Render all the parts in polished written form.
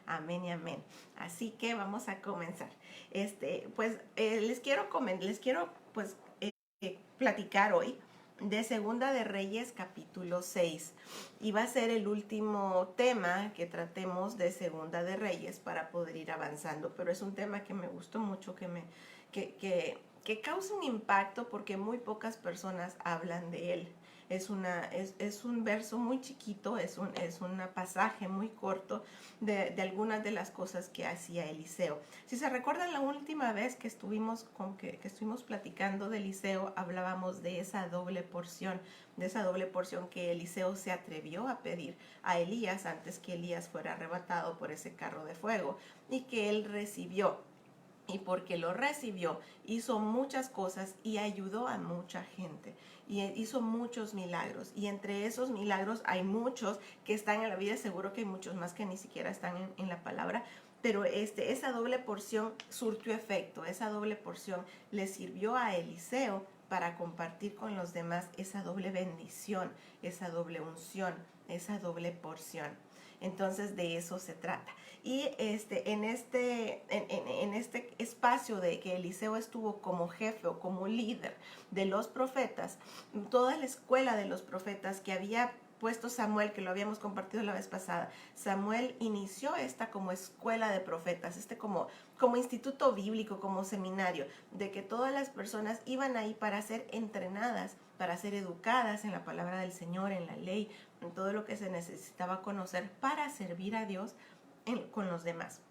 Amén y amén. Así que vamos a comenzar. Les quiero platicar hoy de Segunda de Reyes capítulo 6 y va a ser el último tema que tratemos de Segunda de Reyes para poder ir avanzando, pero es un tema que me gustó mucho, que causa un impacto porque muy pocas personas hablan de él. Es un verso muy chiquito, es un pasaje muy corto de algunas de las cosas que hacía Eliseo. Si se recuerdan, la última vez que estuvimos platicando de Eliseo, hablábamos de esa doble porción que Eliseo se atrevió a pedir a Elías antes que Elías fuera arrebatado por ese carro de fuego y que él recibió. Y porque lo recibió, hizo muchas cosas y ayudó a mucha gente. Y hizo muchos milagros. Y entre esos milagros hay muchos que están en la Biblia. Seguro que hay muchos más que ni siquiera están en la palabra. Pero esa doble porción surtió efecto. Esa doble porción le sirvió a Eliseo para compartir con los demás esa doble bendición, esa doble unción, esa doble porción. Entonces de eso se trata. Y en este espacio de que Eliseo estuvo como jefe o como líder de los profetas, toda la escuela de los profetas que había puesto Samuel, que lo habíamos compartido la vez pasada, Samuel inició esta como escuela de profetas, como instituto bíblico, como seminario, de que todas las personas iban ahí para ser entrenadas, para ser educadas en la palabra del Señor, en la ley, en todo lo que se necesitaba conocer para servir a Dios con los demás.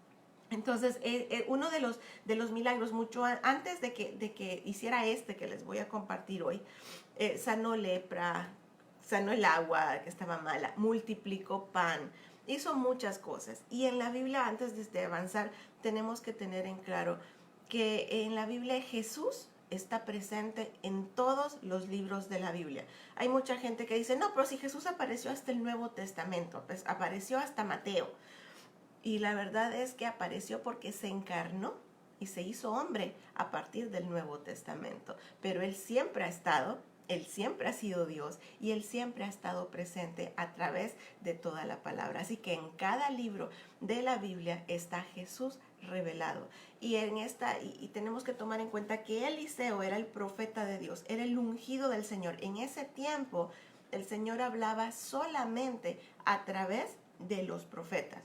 Entonces, uno de los milagros, mucho antes de que hiciera que les voy a compartir hoy, sanó lepra, sanó el agua que estaba mala, multiplicó pan, hizo muchas cosas. Y en la Biblia, antes de avanzar, tenemos que tener en claro que en la Biblia Jesús está presente en todos los libros de la Biblia. Hay mucha gente que dice, no, pero si Jesús apareció hasta el Nuevo Testamento, pues apareció hasta Mateo. Y la verdad es que apareció porque se encarnó y se hizo hombre a partir del Nuevo Testamento. Pero Él siempre ha estado, Él siempre ha sido Dios y Él siempre ha estado presente a través de toda la palabra. Así que en cada libro de la Biblia está Jesús revelado. Y tenemos que tomar en cuenta que Eliseo era el profeta de Dios, era el ungido del Señor. En ese tiempo el Señor hablaba solamente a través de los profetas.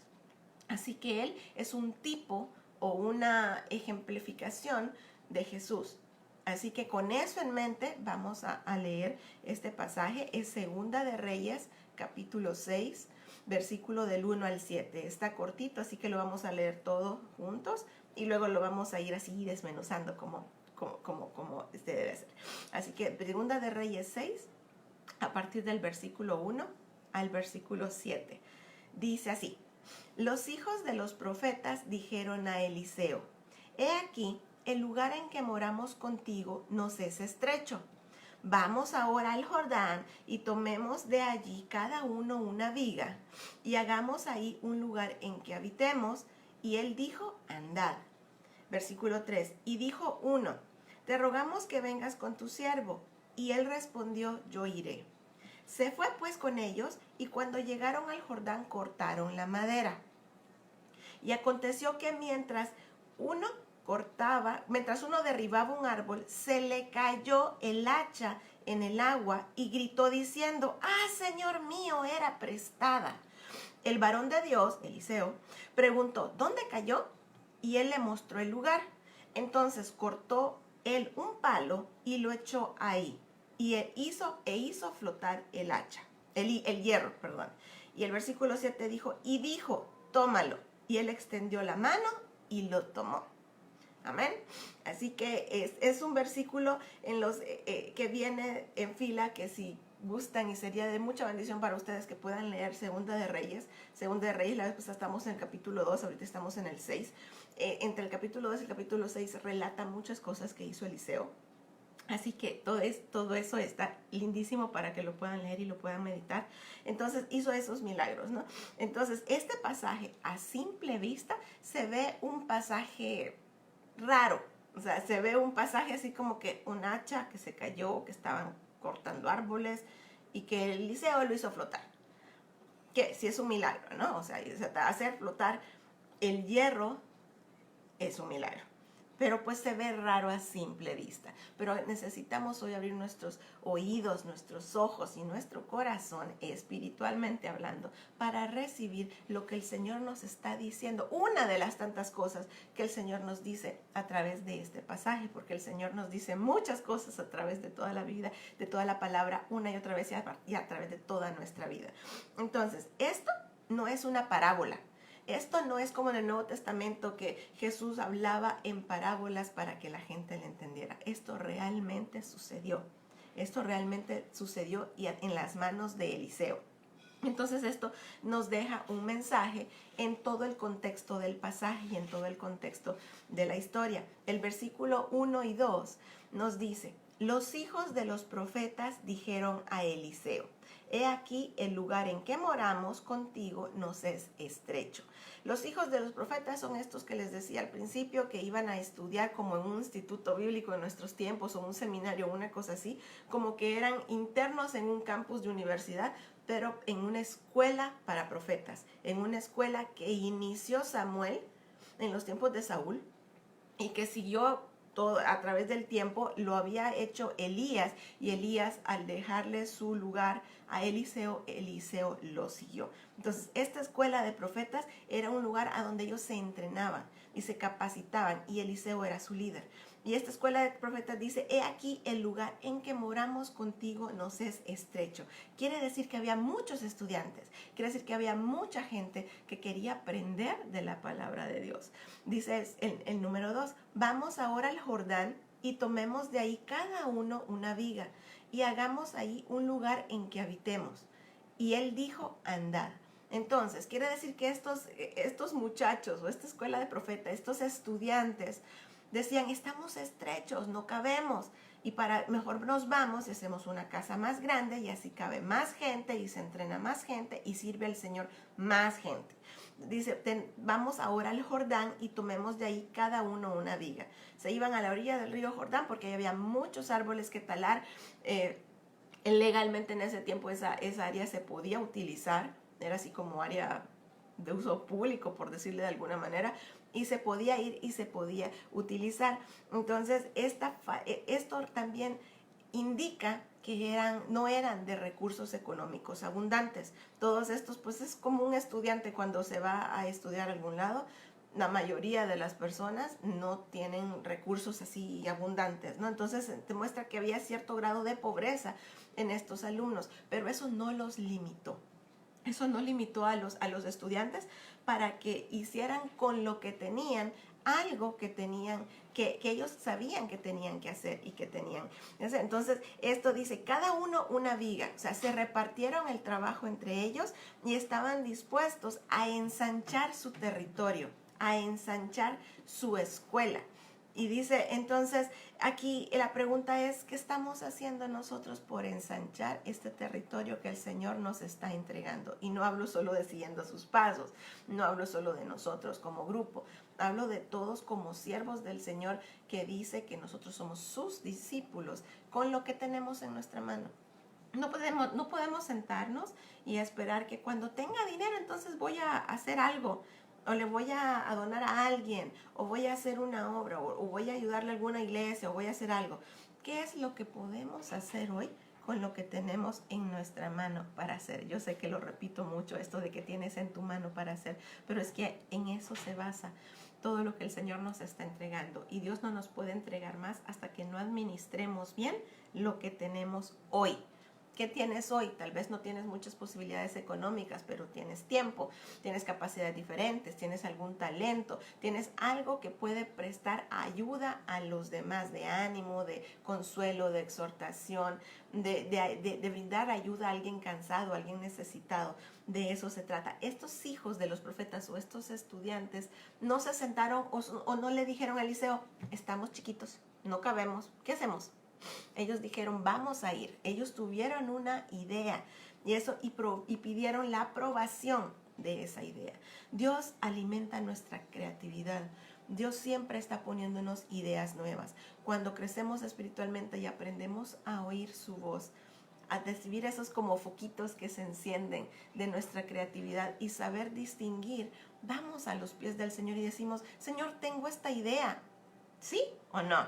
Así que él es un tipo o una ejemplificación de Jesús. Así que con eso en mente vamos a leer este pasaje. Es Segunda de Reyes, capítulo 6, versículo del 1 al 7. Está cortito, así que lo vamos a leer todo juntos y luego lo vamos a ir así desmenuzando como debe ser. Así que Segunda de Reyes 6, a partir del versículo 1 al versículo 7. Dice así: los hijos de los profetas dijeron a Eliseo: he aquí, el lugar en que moramos contigo nos es estrecho. Vamos ahora al Jordán y tomemos de allí cada uno una viga y hagamos ahí un lugar en que habitemos. Y él dijo: andad. Versículo 3. Y dijo uno: te rogamos que vengas con tu siervo. Y él respondió: yo iré. Se fue pues con ellos, y cuando llegaron al Jordán cortaron la madera. Y aconteció que mientras uno derribaba un árbol, se le cayó el hacha en el agua y gritó diciendo: ¡ah, Señor mío, era prestada! El varón de Dios, Eliseo, preguntó: ¿dónde cayó? Y él le mostró el lugar. Entonces cortó él un palo y lo echó ahí. Y hizo flotar el hierro. Y el versículo 7 dijo: tómalo. Y él extendió la mano y lo tomó. Amén. Así que es un versículo que viene en fila, que si gustan y sería de mucha bendición para ustedes que puedan leer Segunda de Reyes. Segunda de Reyes, la vez pasada estamos en el capítulo 2, ahorita estamos en el 6. Entre el capítulo 2 y el capítulo 6 relata muchas cosas que hizo Eliseo. Así que todo eso está lindísimo para que lo puedan leer y lo puedan meditar. Entonces hizo esos milagros, ¿no? Entonces este pasaje a simple vista se ve un pasaje raro. O sea, se ve un pasaje así como que un hacha que se cayó, que estaban cortando árboles y que Eliseo lo hizo flotar. Que sí es un milagro, ¿no? O sea, hacer flotar el hierro es un milagro. Pero pues se ve raro a simple vista. Pero necesitamos hoy abrir nuestros oídos, nuestros ojos y nuestro corazón, espiritualmente hablando, para recibir lo que el Señor nos está diciendo. Una de las tantas cosas que el Señor nos dice a través de este pasaje, porque el Señor nos dice muchas cosas a través de toda la vida, de toda la palabra, una y otra vez y a través de toda nuestra vida. Entonces, esto no es una parábola. Esto no es como en el Nuevo Testamento que Jesús hablaba en parábolas para que la gente le entendiera. Esto realmente sucedió. Esto realmente sucedió y en las manos de Eliseo. Entonces esto nos deja un mensaje en todo el contexto del pasaje y en todo el contexto de la historia. El versículo 1 y 2 nos dice: los hijos de los profetas dijeron a Eliseo: he aquí el lugar en que moramos contigo nos es estrecho. Los hijos de los profetas son estos que les decía al principio, que iban a estudiar como en un instituto bíblico en nuestros tiempos, o un seminario, una cosa así, como que eran internos en un campus de universidad, pero en una escuela para profetas, en una escuela que inició Samuel en los tiempos de Saúl y que siguió todo a través del tiempo, lo había hecho Elías, y Elías, al dejarle su lugar a Eliseo, Eliseo lo siguió. Entonces, esta escuela de profetas era un lugar a donde ellos se entrenaban y se capacitaban, y Eliseo era su líder. Y esta escuela de profetas dice: he aquí el lugar en que moramos contigo nos es estrecho. Quiere decir que había muchos estudiantes, quiere decir que había mucha gente que quería aprender de la palabra de Dios. Dice el número 2, vamos ahora al Jordán y tomemos de ahí cada uno una viga y hagamos ahí un lugar en que habitemos. Y él dijo: andad. Entonces, quiere decir que estos muchachos, o esta escuela de profetas, estos estudiantes, decían: estamos estrechos, no cabemos, y mejor nos vamos y hacemos una casa más grande, y así cabe más gente y se entrena más gente y sirve al Señor más gente. Dice: vamos ahora al Jordán y tomemos de ahí cada uno una viga. Se iban a la orilla del río Jordán porque ahí había muchos árboles que talar. Legalmente en ese tiempo esa área se podía utilizar, era así como área de uso público, por decirle de alguna manera, y se podía ir y se podía utilizar. Entonces, esto también indica que no eran de recursos económicos abundantes. Todos estos, pues es como un estudiante cuando se va a estudiar a algún lado. La mayoría de las personas no tienen recursos así abundantes, ¿no? Entonces te muestra que había cierto grado de pobreza en estos alumnos, pero eso no los limitó. Eso no limitó a los estudiantes para que hicieran con lo que tenían algo que tenían, que ellos sabían que tenían que hacer y que tenían. Entonces, esto dice: cada uno una viga. O sea, se repartieron el trabajo entre ellos y estaban dispuestos a ensanchar su territorio, a ensanchar su escuela. Y dice, entonces, aquí la pregunta es: ¿qué estamos haciendo nosotros por ensanchar este territorio que el Señor nos está entregando? Y no hablo solo de siguiendo sus pasos, no hablo solo de nosotros como grupo, hablo de todos como siervos del Señor, que dice que nosotros somos sus discípulos con lo que tenemos en nuestra mano. No podemos sentarnos y esperar que cuando tenga dinero entonces voy a hacer algo, o le voy a donar a alguien, o voy a hacer una obra, o voy a ayudarle a alguna iglesia, o voy a hacer algo. ¿Qué es lo que podemos hacer hoy con lo que tenemos en nuestra mano para hacer? Yo sé que lo repito mucho, esto de que tienes en tu mano para hacer, pero es que en eso se basa todo lo que el Señor nos está entregando. Y Dios no nos puede entregar más hasta que no administremos bien lo que tenemos hoy. ¿Qué tienes hoy? Tal vez no tienes muchas posibilidades económicas, pero tienes tiempo, tienes capacidades diferentes, tienes algún talento, tienes algo que puede prestar ayuda a los demás, de ánimo, de consuelo, de exhortación, de brindar ayuda a alguien cansado, a alguien necesitado. De eso se trata. Estos hijos de los profetas o estos estudiantes no se sentaron o no le dijeron a Eliseo: estamos chiquitos, no cabemos, ¿qué hacemos? Ellos dijeron: vamos a ir. Ellos tuvieron una idea y pidieron la aprobación de esa idea. Dios alimenta nuestra creatividad. Dios siempre está poniéndonos ideas nuevas. Cuando crecemos espiritualmente y aprendemos a oír su voz, a recibir esos como foquitos que se encienden de nuestra creatividad y saber distinguir, vamos a los pies del Señor y decimos, Señor, tengo esta idea, ¿sí o no?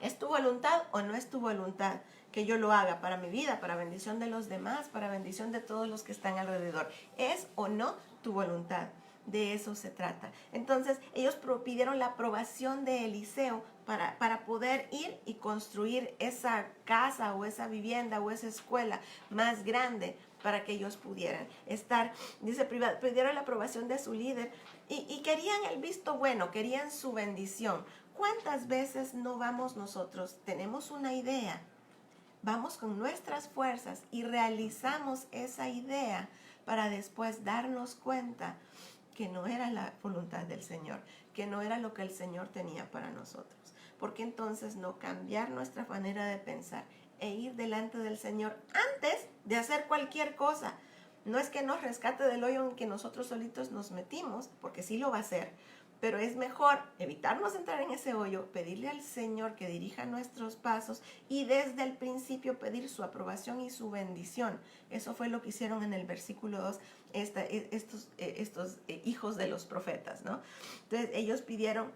¿Es tu voluntad o no es tu voluntad que yo lo haga para mi vida, para bendición de los demás, para bendición de todos los que están alrededor? ¿Es o no tu voluntad? De eso se trata. Entonces ellos pidieron la aprobación de Eliseo para poder ir y construir esa casa o esa vivienda o esa escuela más grande para que ellos pudieran estar, dice, pidieron la aprobación de su líder y querían el visto bueno, querían su bendición. ¿Cuántas veces no vamos nosotros, tenemos una idea, vamos con nuestras fuerzas y realizamos esa idea para después darnos cuenta que no era la voluntad del Señor, que no era lo que el Señor tenía para nosotros? Porque entonces no cambiar nuestra manera de pensar e ir delante del Señor antes de hacer cualquier cosa? No es que nos rescate del hoyo en que nosotros solitos nos metimos, porque sí lo va a hacer, pero es mejor evitarnos entrar en ese hoyo, pedirle al Señor que dirija nuestros pasos y desde el principio pedir su aprobación y su bendición. Eso fue lo que hicieron en el versículo 2 estos hijos de los profetas, ¿no? Entonces ellos pidieron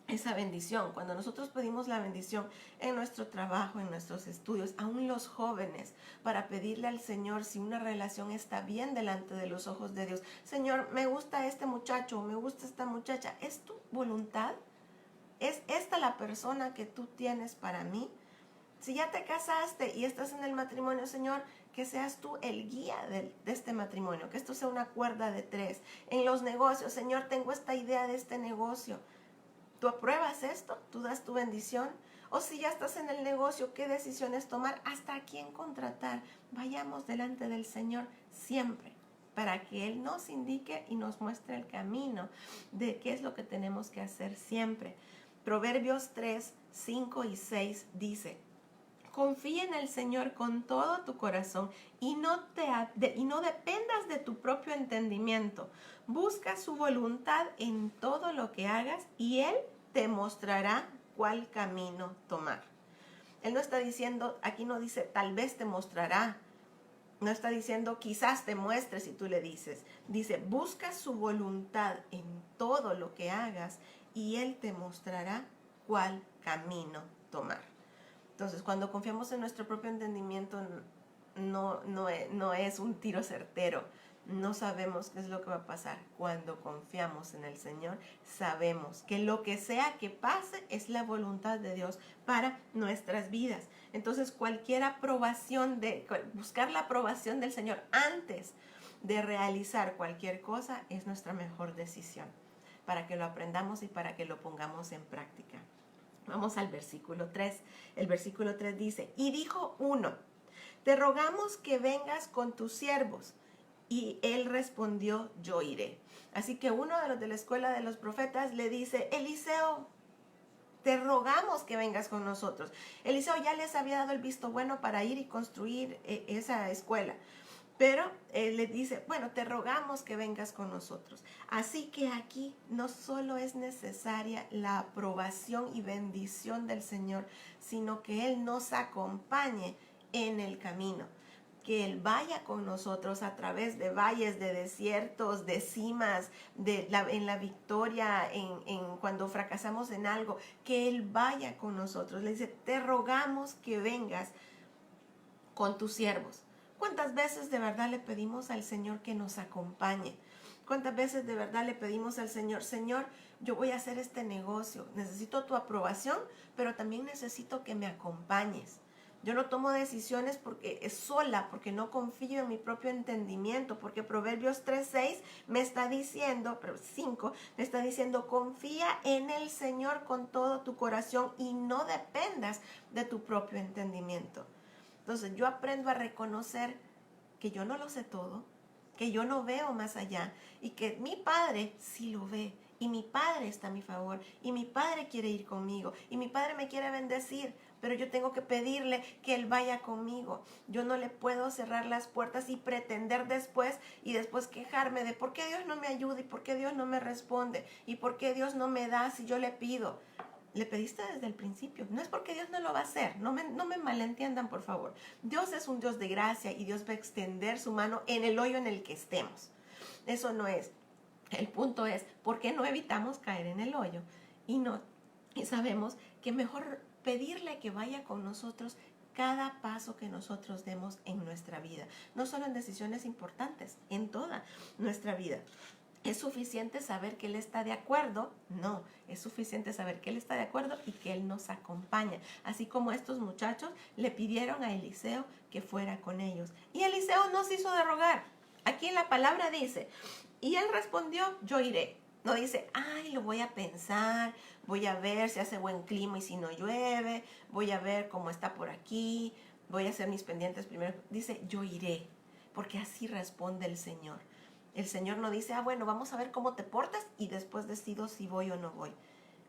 esa bendición. Cuando nosotros pedimos la bendición en nuestro trabajo, en nuestros estudios, aún los jóvenes, para pedirle al Señor si una relación está bien delante de los ojos de Dios. Señor, me gusta este muchacho, me gusta esta muchacha. ¿Es tu voluntad? ¿Es esta la persona que tú tienes para mí? Si ya te casaste y estás en el matrimonio, Señor, que seas tú el guía de este matrimonio, que esto sea una cuerda de tres. En los negocios, Señor, tengo esta idea de este negocio. ¿Tú apruebas esto? ¿Tú das tu bendición? O si ya estás en el negocio, ¿qué decisiones tomar? ¿Hasta a quién contratar? Vayamos delante del Señor siempre para que Él nos indique y nos muestre el camino de qué es lo que tenemos que hacer siempre. Proverbios 3, 5 y 6 dice: confía en el Señor con todo tu corazón y no dependas de tu propio entendimiento. Busca su voluntad en todo lo que hagas y Él te mostrará cuál camino tomar. Él no está diciendo, aquí no dice tal vez te mostrará, no está diciendo quizás te muestre si tú le dices. Dice, busca su voluntad en todo lo que hagas y Él te mostrará cuál camino tomar. Entonces, cuando confiamos en nuestro propio entendimiento, no es un tiro certero. No sabemos qué es lo que va a pasar. Cuando confiamos en el Señor, sabemos que lo que sea que pase es la voluntad de Dios para nuestras vidas. Entonces, buscar la aprobación del Señor antes de realizar cualquier cosa es nuestra mejor decisión, para que lo aprendamos y para que lo pongamos en práctica. Vamos al versículo 3. El versículo 3 dice, y dijo uno, te rogamos que vengas con tus siervos. Y él respondió, yo iré. Así que uno de los de la escuela de los profetas le dice, Eliseo, te rogamos que vengas con nosotros. Eliseo ya les había dado el visto bueno para ir y construir esa escuela. Pero él le dice, bueno, te rogamos que vengas con nosotros. Así que aquí no solo es necesaria la aprobación y bendición del Señor, sino que Él nos acompañe en el camino. Que Él vaya con nosotros a través de valles, de desiertos, de cimas, en la victoria, cuando fracasamos en algo. Que Él vaya con nosotros. Le dice, te rogamos que vengas con tus siervos. ¿Cuántas veces de verdad le pedimos al Señor que nos acompañe? ¿Cuántas veces de verdad le pedimos al Señor, Señor, yo voy a hacer este negocio, necesito tu aprobación, pero también necesito que me acompañes? Yo no tomo decisiones porque es sola, porque no confío en mi propio entendimiento, porque Proverbios 3:6 me está diciendo, pero 5, me está diciendo, confía en el Señor con todo tu corazón y no dependas de tu propio entendimiento. Entonces yo aprendo a reconocer que yo no lo sé todo, que yo no veo más allá y que mi Padre sí lo ve y mi Padre está a mi favor y mi Padre quiere ir conmigo y mi Padre me quiere bendecir, pero yo tengo que pedirle que Él vaya conmigo. Yo no le puedo cerrar las puertas y pretender después quejarme de por qué Dios no me ayuda y por qué Dios no me responde y por qué Dios no me da si yo le pido. Le pediste desde el principio. No es porque Dios no lo va a hacer. No me malentiendan, por favor. Dios es un Dios de gracia y Dios va a extender su mano en el hoyo en el que estemos. Eso no es. El punto es, ¿por qué no evitamos caer en el hoyo? Y sabemos que mejor pedirle que vaya con nosotros cada paso que nosotros demos en nuestra vida. No solo en decisiones importantes, en toda nuestra vida. ¿Es suficiente saber que Él está de acuerdo? No, es suficiente saber que Él está de acuerdo y que Él nos acompaña. Así como estos muchachos le pidieron a Eliseo que fuera con ellos. Y Eliseo no se hizo de rogar. Aquí en la palabra dice, y él respondió, yo iré. No dice, ay, lo voy a pensar, voy a ver si hace buen clima y si no llueve, voy a ver cómo está por aquí, voy a hacer mis pendientes primero. Dice, yo iré, porque así responde el Señor. El Señor no dice, bueno, vamos a ver cómo te portas y después decido si voy o no voy.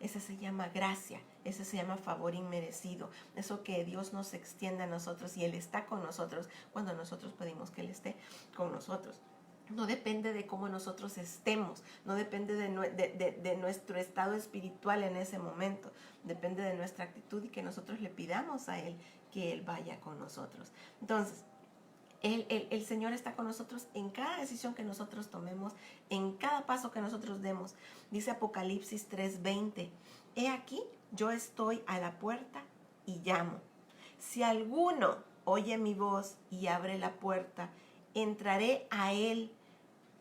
Ese se llama gracia, ese se llama favor inmerecido. Eso que Dios nos extiende a nosotros y Él está con nosotros cuando nosotros pedimos que Él esté con nosotros. No depende de cómo nosotros estemos, no depende de nuestro estado espiritual en ese momento. Depende de nuestra actitud y que nosotros le pidamos a Él que Él vaya con nosotros. Entonces, el Señor está con nosotros en cada decisión que nosotros tomemos, en cada paso que nosotros demos. Dice Apocalipsis 3:20, he aquí, yo estoy a la puerta y llamo. Si alguno oye mi voz y abre la puerta, entraré a él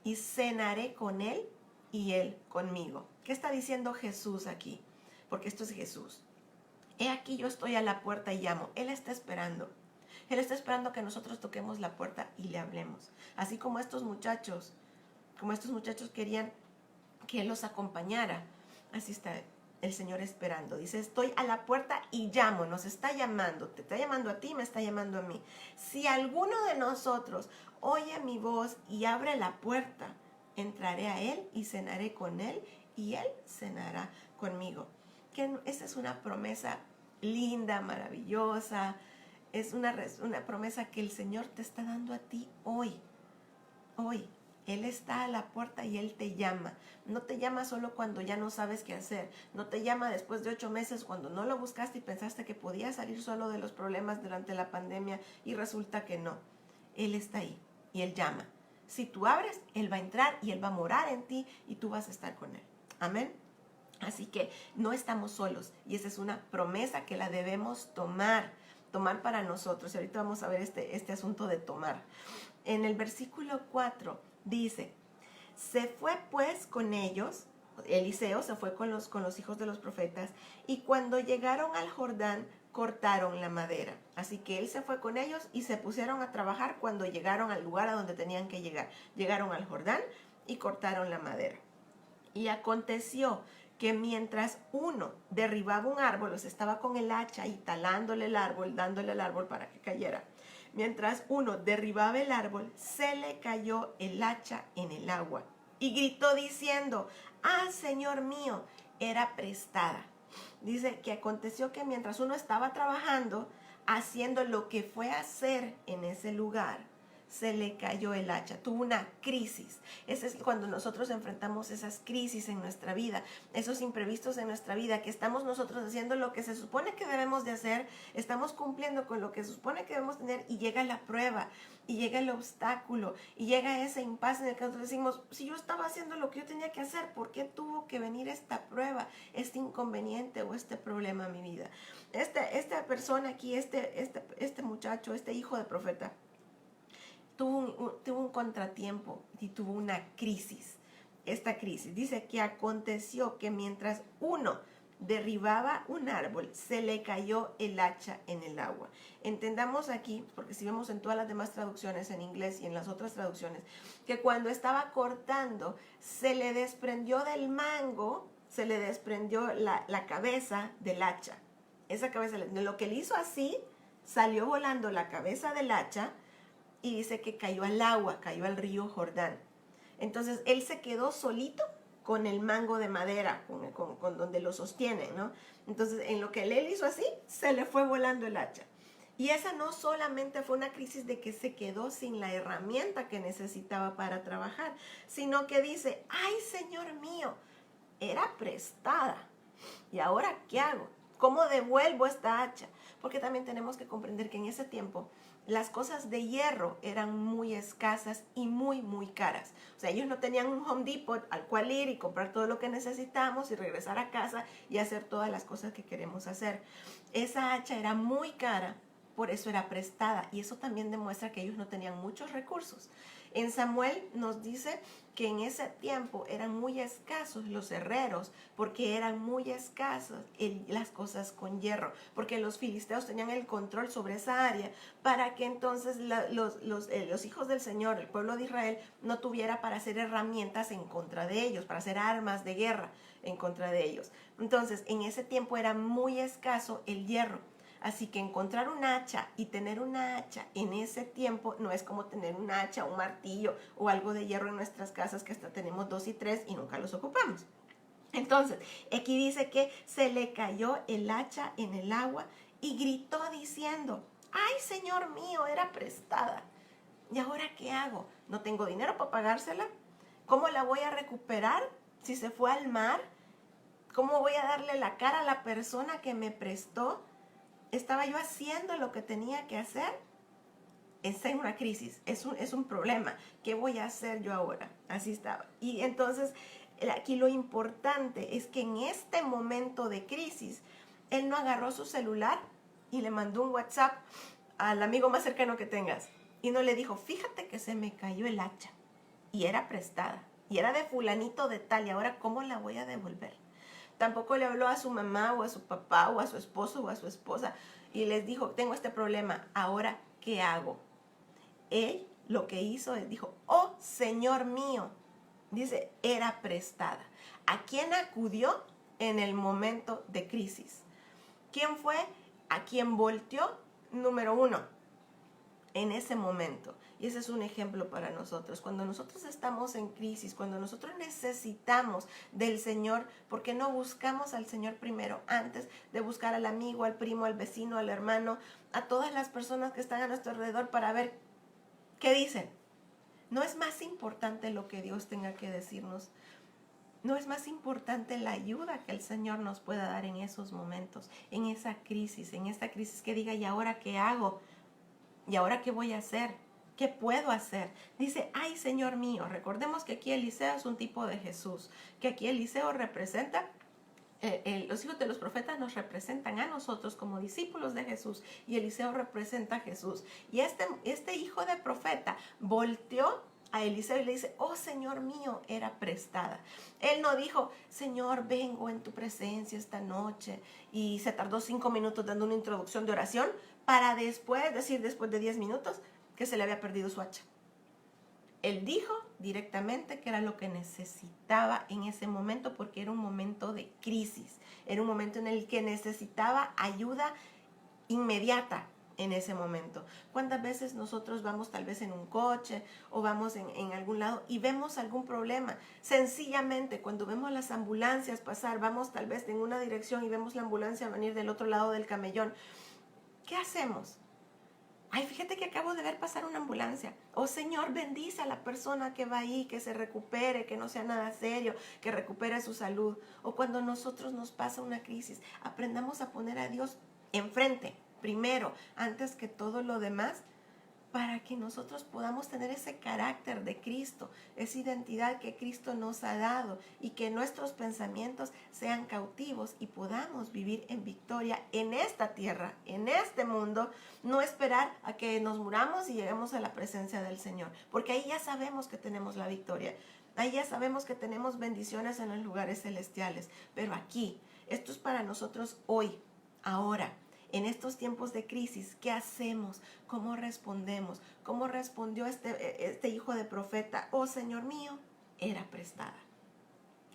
y cenaré con él y él conmigo. ¿Qué está diciendo Jesús aquí? Porque esto es Jesús. He aquí, yo estoy a la puerta y llamo. Él está esperando. Él está esperando que nosotros toquemos la puerta y le hablemos. Así como estos muchachos querían que Él los acompañara. Así está el Señor esperando. Dice, estoy a la puerta y llamo. Nos está llamando. Te está llamando a ti, me está llamando a mí. Si alguno de nosotros oye mi voz y abre la puerta, entraré a Él y cenaré con Él y Él cenará conmigo. Esa es una promesa linda, maravillosa. Es una promesa que el Señor te está dando a ti hoy. Hoy. Él está a la puerta y Él te llama. No te llama solo cuando ya no sabes qué hacer. No te llama después de 8 meses cuando no lo buscaste y pensaste que podías salir solo de los problemas durante la pandemia y resulta que no. Él está ahí y Él llama. Si tú abres, Él va a entrar y Él va a morar en ti y tú vas a estar con Él. Amén. Así que no estamos solos y esa es una promesa que la debemos tomar para nosotros. Y ahorita vamos a ver este asunto de tomar. En el versículo 4 dice, se fue pues con ellos, Eliseo se fue con los hijos de los profetas, y cuando llegaron al Jordán, cortaron la madera. Así que él se fue con ellos y se pusieron a trabajar cuando llegaron al lugar a donde tenían que llegar. Llegaron al Jordán y cortaron la madera. Y aconteció que mientras uno derribaba un árbol, o sea, estaba con el hacha y talándole el árbol, dándole al árbol para que cayera. Mientras uno derribaba el árbol, se le cayó el hacha en el agua. Y gritó diciendo, ¡ah, Señor mío! Era prestada. Dice que aconteció que mientras uno estaba trabajando, haciendo lo que fue a hacer en ese lugar, se le cayó el hacha, tuvo una crisis. Ese es cuando nosotros enfrentamos esas crisis en nuestra vida, esos imprevistos en nuestra vida, que estamos nosotros haciendo lo que se supone que debemos de hacer, estamos cumpliendo con lo que se supone que debemos tener y llega la prueba, y llega el obstáculo, y llega ese impasse en el que nosotros decimos, si yo estaba haciendo lo que yo tenía que hacer, ¿por qué tuvo que venir esta prueba, este inconveniente o este problema a mi vida? Esta persona aquí, este muchacho, este hijo de profeta, tuvo un contratiempo y tuvo una crisis. Esta crisis dice que aconteció que mientras uno derribaba un árbol, se le cayó el hacha en el agua. Entendamos aquí, porque si vemos en todas las demás traducciones en inglés y en las otras traducciones, que cuando estaba cortando, se le desprendió del mango, se le desprendió la cabeza del hacha. Esa cabeza, lo que le hizo así, salió volando la cabeza del hacha, y dice que cayó al agua, cayó al río Jordán. Entonces él se quedó solito con el mango de madera, con donde lo sostiene, ¿no? Entonces en lo que él hizo así, se le fue volando el hacha. Y esa no solamente fue una crisis de que se quedó sin la herramienta que necesitaba para trabajar, sino que dice, ay, Señor mío, era prestada. ¿Y ahora qué hago? ¿Cómo devuelvo esta hacha? Porque también tenemos que comprender que en ese tiempo las cosas de hierro eran muy escasas y muy, muy caras. O sea, ellos no tenían un Home Depot al cual ir y comprar todo lo que necesitamos y regresar a casa y hacer todas las cosas que queremos hacer. Esa hacha era muy cara, por eso era prestada. Y eso también demuestra que ellos no tenían muchos recursos. En Samuel nos dice que en ese tiempo eran muy escasos los herreros, porque eran muy escasas las cosas con hierro, porque los filisteos tenían el control sobre esa área para que entonces los hijos del Señor, el pueblo de Israel, no tuviera para hacer herramientas en contra de ellos, para hacer armas de guerra en contra de ellos. Entonces, en ese tiempo era muy escaso el hierro. Así que encontrar un hacha y tener una hacha en ese tiempo no es como tener un hacha, un martillo o algo de hierro en nuestras casas que hasta tenemos 2 y 3 y nunca los ocupamos. Entonces, aquí dice que se le cayó el hacha en el agua y gritó diciendo, ¡ay, Señor mío, era prestada! ¿Y ahora qué hago? ¿No tengo dinero para pagársela? ¿Cómo la voy a recuperar si se fue al mar? ¿Cómo voy a darle la cara a la persona que me prestó? ¿Estaba yo haciendo lo que tenía que hacer? Esa es una crisis, es un problema. ¿Qué voy a hacer yo ahora? Así estaba. Y entonces, aquí lo importante es que en este momento de crisis, él no agarró su celular y le mandó un WhatsApp al amigo más cercano que tengas. Y no le dijo, fíjate que se me cayó el hacha. Y era prestada. Y era de fulanito de tal. Y ahora, ¿cómo la voy a devolver? Tampoco le habló a su mamá o a su papá o a su esposo o a su esposa y les dijo, tengo este problema, ¿ahora qué hago? Él lo que hizo es dijo, oh Señor mío, dice, era prestada. ¿A quién acudió en el momento de crisis? ¿Quién fue a quien volteó? Número 1. En ese momento. Y ese es un ejemplo para nosotros. Cuando nosotros estamos en crisis, cuando nosotros necesitamos del Señor, ¿por qué no buscamos al Señor primero antes de buscar al amigo, al primo, al vecino, al hermano, a todas las personas que están a nuestro alrededor para ver qué dicen? ¿No es más importante lo que Dios tenga que decirnos? ¿No es más importante la ayuda que el Señor nos pueda dar en esos momentos, en esa crisis, en esta crisis que diga, ¿y ahora qué hago? ¿Y ahora qué voy a hacer? ¿Qué puedo hacer? Dice, ay Señor mío, recordemos que aquí Eliseo es un tipo de Jesús, que aquí Eliseo representa, los hijos de los profetas nos representan a nosotros como discípulos de Jesús y Eliseo representa a Jesús. Y este hijo de profeta volteó a Eliseo y le dice, oh Señor mío, era prestada. Él no dijo, Señor, vengo en tu presencia esta noche. Y se tardó 5 minutos dando una introducción de oración para después de 10 minutos, que se le había perdido su hacha. Él dijo directamente que era lo que necesitaba en ese momento porque era un momento de crisis. Era un momento en el que necesitaba ayuda inmediata. En ese momento. ¿Cuántas veces nosotros vamos tal vez en un coche o vamos en algún lado y vemos algún problema? Sencillamente cuando vemos las ambulancias pasar, vamos tal vez en una dirección y vemos la ambulancia venir del otro lado del camellón. ¿Qué hacemos? Ay, fíjate que acabo de ver pasar una ambulancia. Oh Señor, bendice a la persona que va ahí, que se recupere, que no sea nada serio, que recupere su salud. O cuando nosotros nos pasa una crisis, aprendamos a poner a Dios enfrente. Primero, antes que todo lo demás, para que nosotros podamos tener ese carácter de Cristo, esa identidad que Cristo nos ha dado y que nuestros pensamientos sean cautivos y podamos vivir en victoria en esta tierra, en este mundo, no esperar a que nos muramos y lleguemos a la presencia del Señor, porque ahí ya sabemos que tenemos la victoria, ahí ya sabemos que tenemos bendiciones en los lugares celestiales, pero aquí, esto es para nosotros hoy, ahora. En estos tiempos de crisis, ¿qué hacemos? ¿Cómo respondemos? ¿Cómo respondió este hijo de profeta? Oh, Señor mío, era prestada.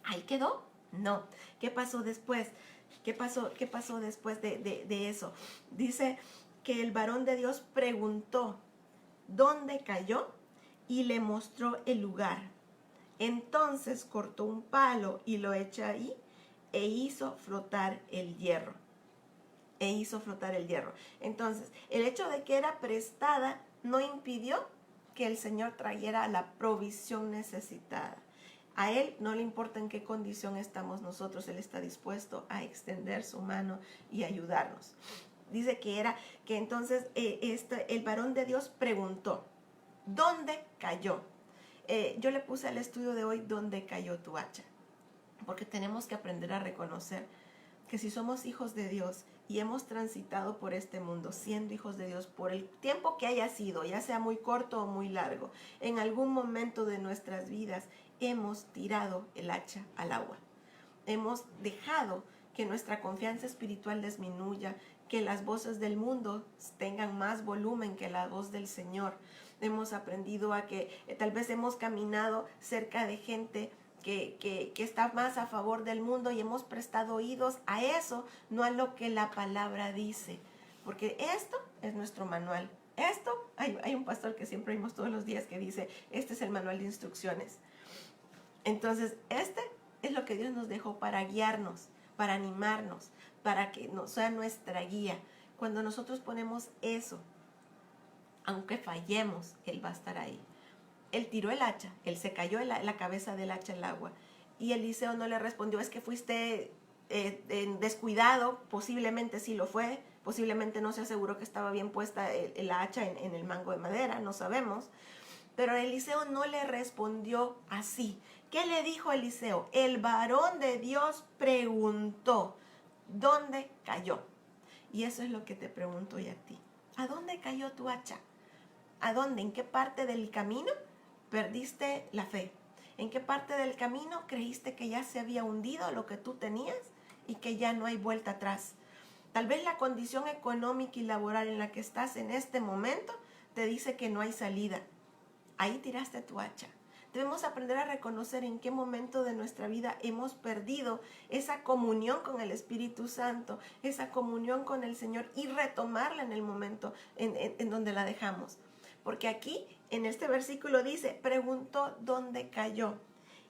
¿Ahí quedó? No. ¿Qué pasó después? ¿Qué pasó después de eso? Dice que el varón de Dios preguntó, ¿dónde cayó? Y le mostró el lugar. Entonces cortó un palo y lo echó ahí e hizo flotar el hierro. Entonces, el hecho de que era prestada no impidió que el Señor trajera la provisión necesitada. A Él no le importa en qué condición estamos nosotros, Él está dispuesto a extender su mano y ayudarnos. Dice que entonces el varón de Dios preguntó, ¿dónde cayó? Yo le puse al estudio de hoy, ¿dónde cayó tu hacha? Porque tenemos que aprender a reconocer que si somos hijos de Dios y hemos transitado por este mundo siendo hijos de Dios por el tiempo que haya sido, ya sea muy corto o muy largo, en algún momento de nuestras vidas hemos tirado el hacha al agua. Hemos dejado que nuestra confianza espiritual disminuya, que las voces del mundo tengan más volumen que la voz del Señor. Hemos aprendido a que tal vez hemos caminado cerca de gente que está más a favor del mundo y hemos prestado oídos a eso, no a lo que la palabra dice. Porque esto es nuestro manual. Esto, hay un pastor que siempre oímos todos los días que dice, este es el manual de instrucciones. Entonces, este es lo que Dios nos dejó para guiarnos, para animarnos, para que sea nuestra guía. Cuando nosotros ponemos eso, aunque fallemos, Él va a estar ahí. Él tiró el hacha, él se cayó la cabeza del hacha al agua. Y Eliseo no le respondió, es que fuiste descuidado, posiblemente sí lo fue, posiblemente no se aseguró que estaba bien puesta la hacha en el mango de madera, no sabemos. Pero Eliseo no le respondió así. ¿Qué le dijo Eliseo? El varón de Dios preguntó, ¿dónde cayó? Y eso es lo que te pregunto hoy a ti. ¿A dónde cayó tu hacha? ¿A dónde? ¿En qué parte del camino perdiste la fe? ¿En qué parte del camino creíste que ya se había hundido lo que tú tenías y que ya no hay vuelta atrás? Tal vez la condición económica y laboral en la que estás en este momento te dice que no hay salida. Ahí tiraste tu hacha. Debemos aprender a reconocer en qué momento de nuestra vida hemos perdido esa comunión con el Espíritu Santo, esa comunión con el Señor y retomarla en el momento en donde la dejamos. Porque aquí, en este versículo dice, preguntó dónde cayó.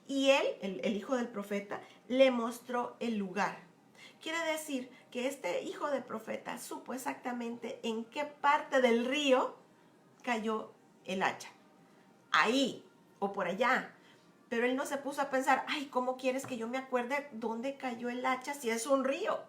Y él, el hijo del profeta, le mostró el lugar. Quiere decir que este hijo del profeta supo exactamente en qué parte del río cayó el hacha. Ahí o por allá. Pero él no se puso a pensar, ay, ¿cómo quieres que yo me acuerde dónde cayó el hacha si es un río?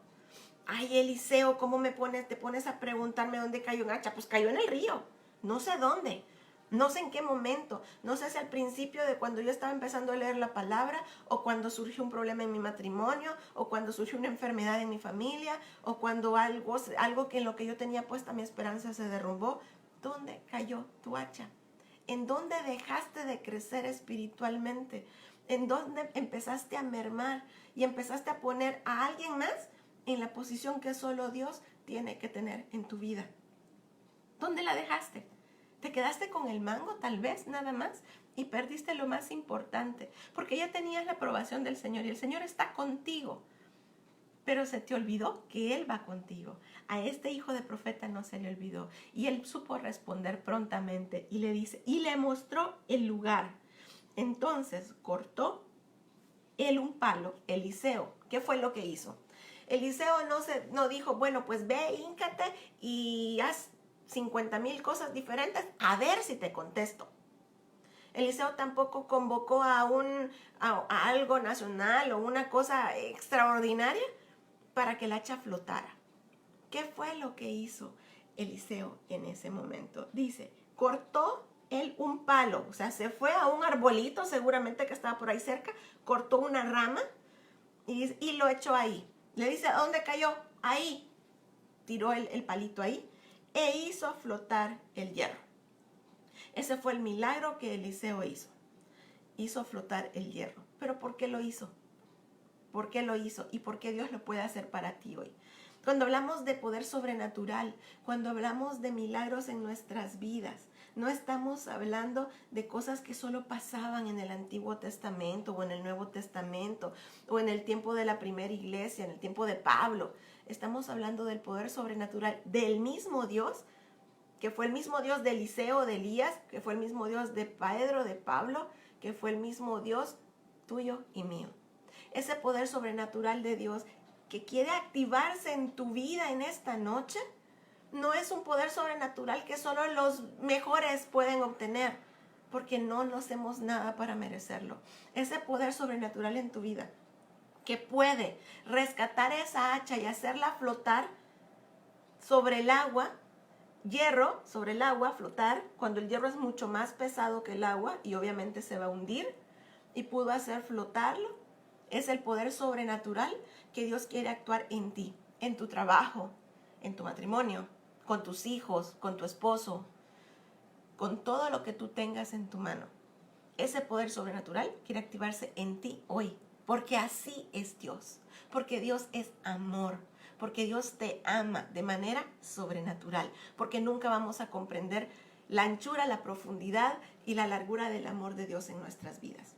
Ay, Eliseo, ¿cómo te pones a preguntarme dónde cayó un hacha? Pues cayó en el río. No sé dónde, no sé en qué momento, no sé si al principio de cuando yo estaba empezando a leer la palabra, o cuando surgió un problema en mi matrimonio, o cuando surgió una enfermedad en mi familia, o cuando algo que en lo que yo tenía puesta mi esperanza se derrumbó. ¿Dónde cayó tu hacha? ¿En dónde dejaste de crecer espiritualmente? ¿En dónde empezaste a mermar y empezaste a poner a alguien más en la posición que solo Dios tiene que tener en tu vida? ¿Dónde la dejaste? ¿Te quedaste con el mango tal vez nada más y perdiste lo más importante? Porque ya tenías la aprobación del Señor y el Señor está contigo. Pero se te olvidó que Él va contigo. A este hijo de profeta no se le olvidó. Y él supo responder prontamente y le dice, y le mostró el lugar. Entonces cortó él un palo, Eliseo. ¿Qué fue lo que hizo? Eliseo no dijo, bueno, pues ve, híncate y haz 50,000 cosas diferentes, a ver si te contesto. Eliseo tampoco convocó a algo nacional o una cosa extraordinaria para que el hacha flotara. ¿Qué fue lo que hizo Eliseo en ese momento? Dice, cortó él un palo, o sea, se fue a un arbolito seguramente que estaba por ahí cerca, cortó una rama y lo echó ahí. Le dice, ¿a dónde cayó? Ahí. Tiró el palito ahí e hizo flotar el hierro. Ese fue el milagro que Eliseo hizo. Hizo flotar el hierro. ¿Pero por qué lo hizo? ¿Por qué lo hizo? ¿Y por qué Dios lo puede hacer para ti hoy? Cuando hablamos de poder sobrenatural, cuando hablamos de milagros en nuestras vidas, no estamos hablando de cosas que solo pasaban en el Antiguo Testamento o en el Nuevo Testamento o en el tiempo de la primera iglesia, en el tiempo de Pablo. Estamos hablando del poder sobrenatural del mismo Dios, que fue el mismo Dios de Eliseo, de Elías, que fue el mismo Dios de Pedro, de Pablo, que fue el mismo Dios tuyo y mío. Ese poder sobrenatural de Dios que quiere activarse en tu vida en esta noche, no es un poder sobrenatural que solo los mejores pueden obtener, porque no hacemos nada para merecerlo. Ese poder sobrenatural en tu vida que puede rescatar esa hacha y hacerla flotar sobre el agua, hierro sobre el agua, flotar, cuando el hierro es mucho más pesado que el agua y obviamente se va a hundir, y pudo hacer flotarlo. Es el poder sobrenatural que Dios quiere actuar en ti, en tu trabajo, en tu matrimonio, con tus hijos, con tu esposo, con todo lo que tú tengas en tu mano. Ese poder sobrenatural quiere activarse en ti hoy, porque así es Dios, porque Dios es amor, porque Dios te ama de manera sobrenatural, porque nunca vamos a comprender la anchura, la profundidad y la largura del amor de Dios en nuestras vidas.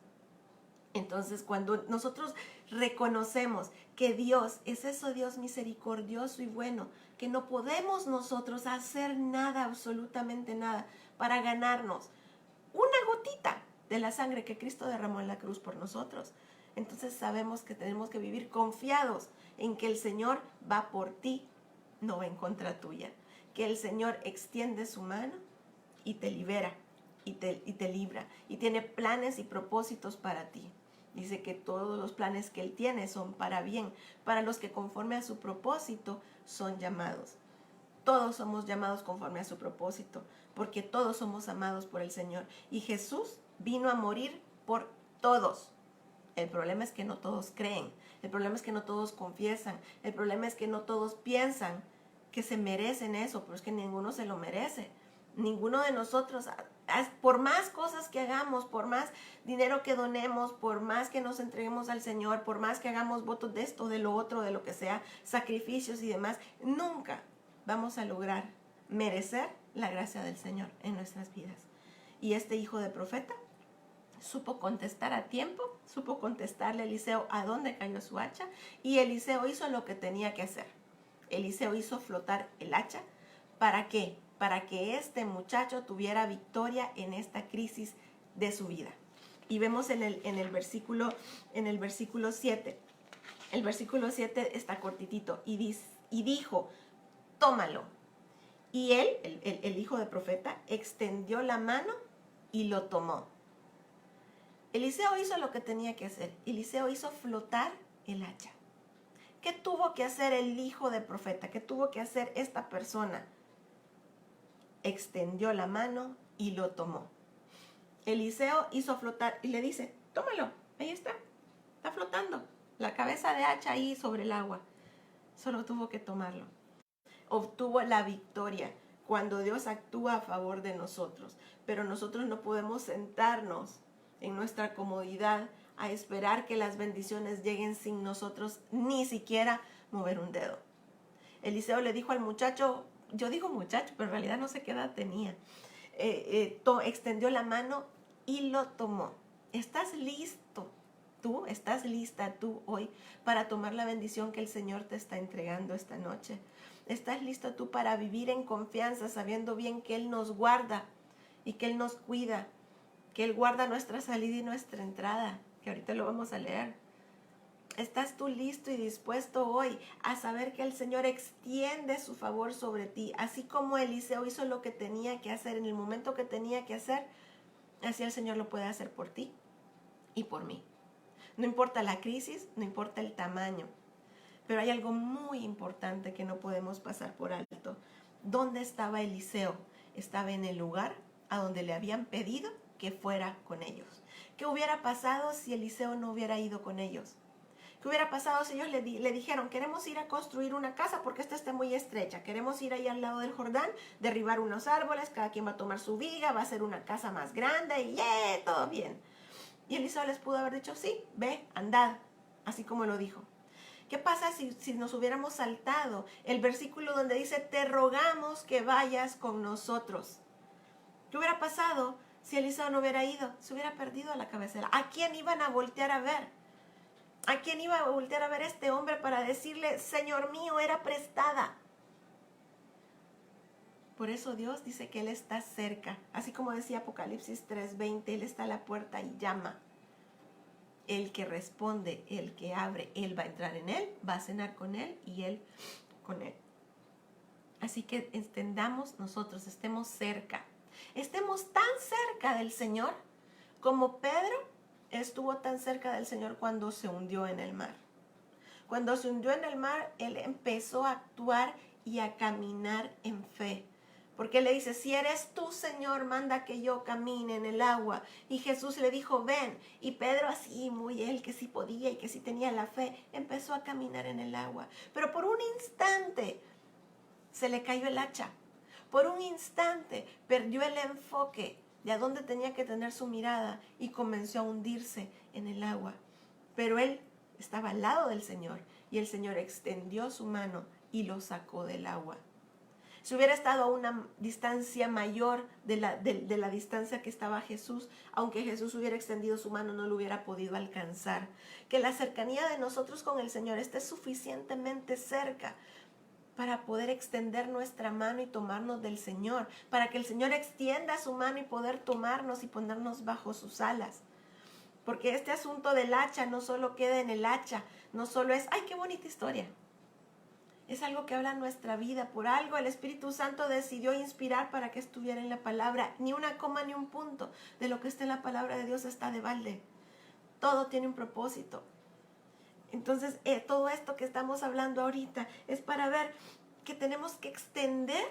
Entonces, cuando nosotros reconocemos que Dios es ese Dios misericordioso y bueno, que no podemos nosotros hacer nada, absolutamente nada, para ganarnos una gotita de la sangre que Cristo derramó en la cruz por nosotros, entonces sabemos que tenemos que vivir confiados en que el Señor va por ti, no va en contra tuya, que el Señor extiende su mano y te libera y te libra y tiene planes y propósitos para ti. Dice que todos los planes que Él tiene son para bien, para los que conforme a su propósito son llamados. Todos somos llamados conforme a su propósito, porque todos somos amados por el Señor. Y Jesús vino a morir por todos. El problema es que no todos creen, el problema es que no todos confiesan, el problema es que no todos piensan que se merecen eso, pero es que ninguno se lo merece. Ninguno de nosotros, por más cosas que hagamos, por más dinero que donemos, por más que nos entreguemos al Señor, por más que hagamos votos de esto, de lo otro, de lo que sea, sacrificios y demás, nunca vamos a lograr merecer la gracia del Señor en nuestras vidas. Y este hijo de profeta supo contestar a tiempo, supo contestarle a Eliseo a dónde cayó su hacha, y Eliseo hizo lo que tenía que hacer. Eliseo hizo flotar el hacha. ¿Para qué? Para que este muchacho tuviera victoria en esta crisis de su vida. Y vemos en el versículo 7. El versículo 7 está cortitito y dijo, tómalo. Y él, el hijo de profeta, extendió la mano y lo tomó. Eliseo hizo lo que tenía que hacer. Eliseo hizo flotar el hacha. ¿Qué tuvo que hacer el hijo de profeta? ¿Qué tuvo que hacer esta persona? Extendió la mano y lo tomó. Eliseo hizo flotar y le dice, tómalo, ahí está flotando. La cabeza de hacha ahí sobre el agua. Solo tuvo que tomarlo. Obtuvo la victoria cuando Dios actúa a favor de nosotros. Pero nosotros no podemos sentarnos en nuestra comodidad a esperar que las bendiciones lleguen sin nosotros ni siquiera mover un dedo. Eliseo le dijo al muchacho, yo digo muchacho, pero en realidad no sé qué edad tenía, extendió la mano y lo tomó. ¿Estás listo? ¿Estás lista tú hoy para tomar la bendición que el Señor te está entregando esta noche? ¿Estás listo tú para vivir en confianza, sabiendo bien que Él nos guarda y que Él nos cuida, que Él guarda nuestra salida y nuestra entrada, que ahorita lo vamos a leer? ¿Estás tú listo y dispuesto hoy a saber que el Señor extiende su favor sobre ti? Así como Eliseo hizo lo que tenía que hacer en el momento que tenía que hacer, así el Señor lo puede hacer por ti y por mí. No importa la crisis, no importa el tamaño, pero hay algo muy importante que no podemos pasar por alto. ¿Dónde estaba Eliseo? Estaba en el lugar a donde le habían pedido que fuera con ellos. ¿Qué hubiera pasado si Eliseo no hubiera ido con ellos? ¿Qué hubiera pasado si ellos le dijeron, queremos ir a construir una casa porque esta está muy estrecha, queremos ir ahí al lado del Jordán, derribar unos árboles, cada quien va a tomar su viga, va a ser una casa más grande y todo bien? Y Eliseo les pudo haber dicho, sí, ve, andad, así como lo dijo. ¿Qué pasa si nos hubiéramos saltado el versículo donde dice, te rogamos que vayas con nosotros? ¿Qué hubiera pasado si Eliseo no hubiera ido? Se hubiera perdido la cabecera. ¿A quién iban a voltear a ver? ¿A quién iba a voltear a ver este hombre para decirle, Señor mío, era prestada? Por eso Dios dice que Él está cerca. Así como decía Apocalipsis 3:20, Él está a la puerta y llama. El que responde, el que abre, Él va a entrar en Él, va a cenar con Él y Él con Él. Así que entendamos nosotros, estemos cerca. estemos tan cerca del Señor como Pedro estuvo tan cerca del Señor cuando se hundió en el mar. Cuando se hundió en el mar, él empezó a actuar y a caminar en fe. Porque le dice, si eres tú, Señor, manda que yo camine en el agua. Y Jesús le dijo, ven. Y Pedro, así muy él, que sí podía y que sí tenía la fe, empezó a caminar en el agua. Pero por un instante se le cayó el hacha. Por un instante perdió el enfoque de a dónde tenía que tener su mirada y comenzó a hundirse en el agua. Pero él estaba al lado del Señor y el Señor extendió su mano y lo sacó del agua. Si hubiera estado a una distancia mayor de la distancia que estaba Jesús, aunque Jesús hubiera extendido su mano, no lo hubiera podido alcanzar. Que la cercanía de nosotros con el Señor esté suficientemente cerca para poder extender nuestra mano y tomarnos del Señor, para que el Señor extienda su mano y poder tomarnos y ponernos bajo sus alas. Porque este asunto del hacha no solo queda en el hacha, no solo es, ¡ay, qué bonita historia! Es algo que habla nuestra vida. Por algo el Espíritu Santo decidió inspirar para que estuviera en la palabra. Ni una coma ni un punto de lo que está en la palabra de Dios está de balde. Todo tiene un propósito. Entonces, todo esto que estamos hablando ahorita es para ver que tenemos que extender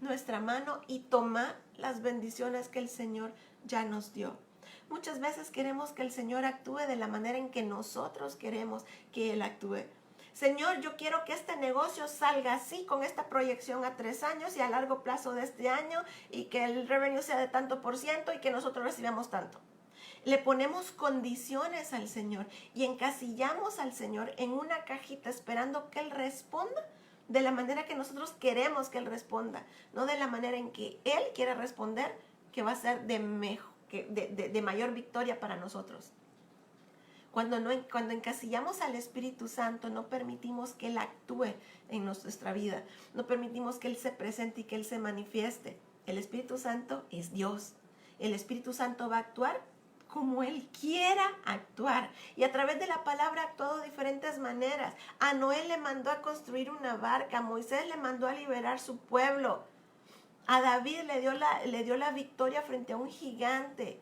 nuestra mano y tomar las bendiciones que el Señor ya nos dio. Muchas veces queremos que el Señor actúe de la manera en que nosotros queremos que Él actúe. Señor, yo quiero que este negocio salga así, con esta proyección a 3 años y a largo plazo de este año, y que el revenue sea de tanto por ciento y que nosotros recibamos tanto. Le ponemos condiciones al Señor y encasillamos al Señor en una cajita esperando que Él responda de la manera que nosotros queremos que Él responda, no de la manera en que Él quiere responder, que va a ser de mayor victoria para nosotros. Cuando encasillamos al Espíritu Santo, no permitimos que Él actúe en nuestra vida. No permitimos que Él se presente y que Él se manifieste. El Espíritu Santo es Dios. El Espíritu Santo va a actuar como Él quiera actuar. Y a través de la palabra ha actuado de diferentes maneras. A Noé le mandó a construir una barca. A Moisés le mandó a liberar su pueblo. A David le dio la victoria frente a un gigante.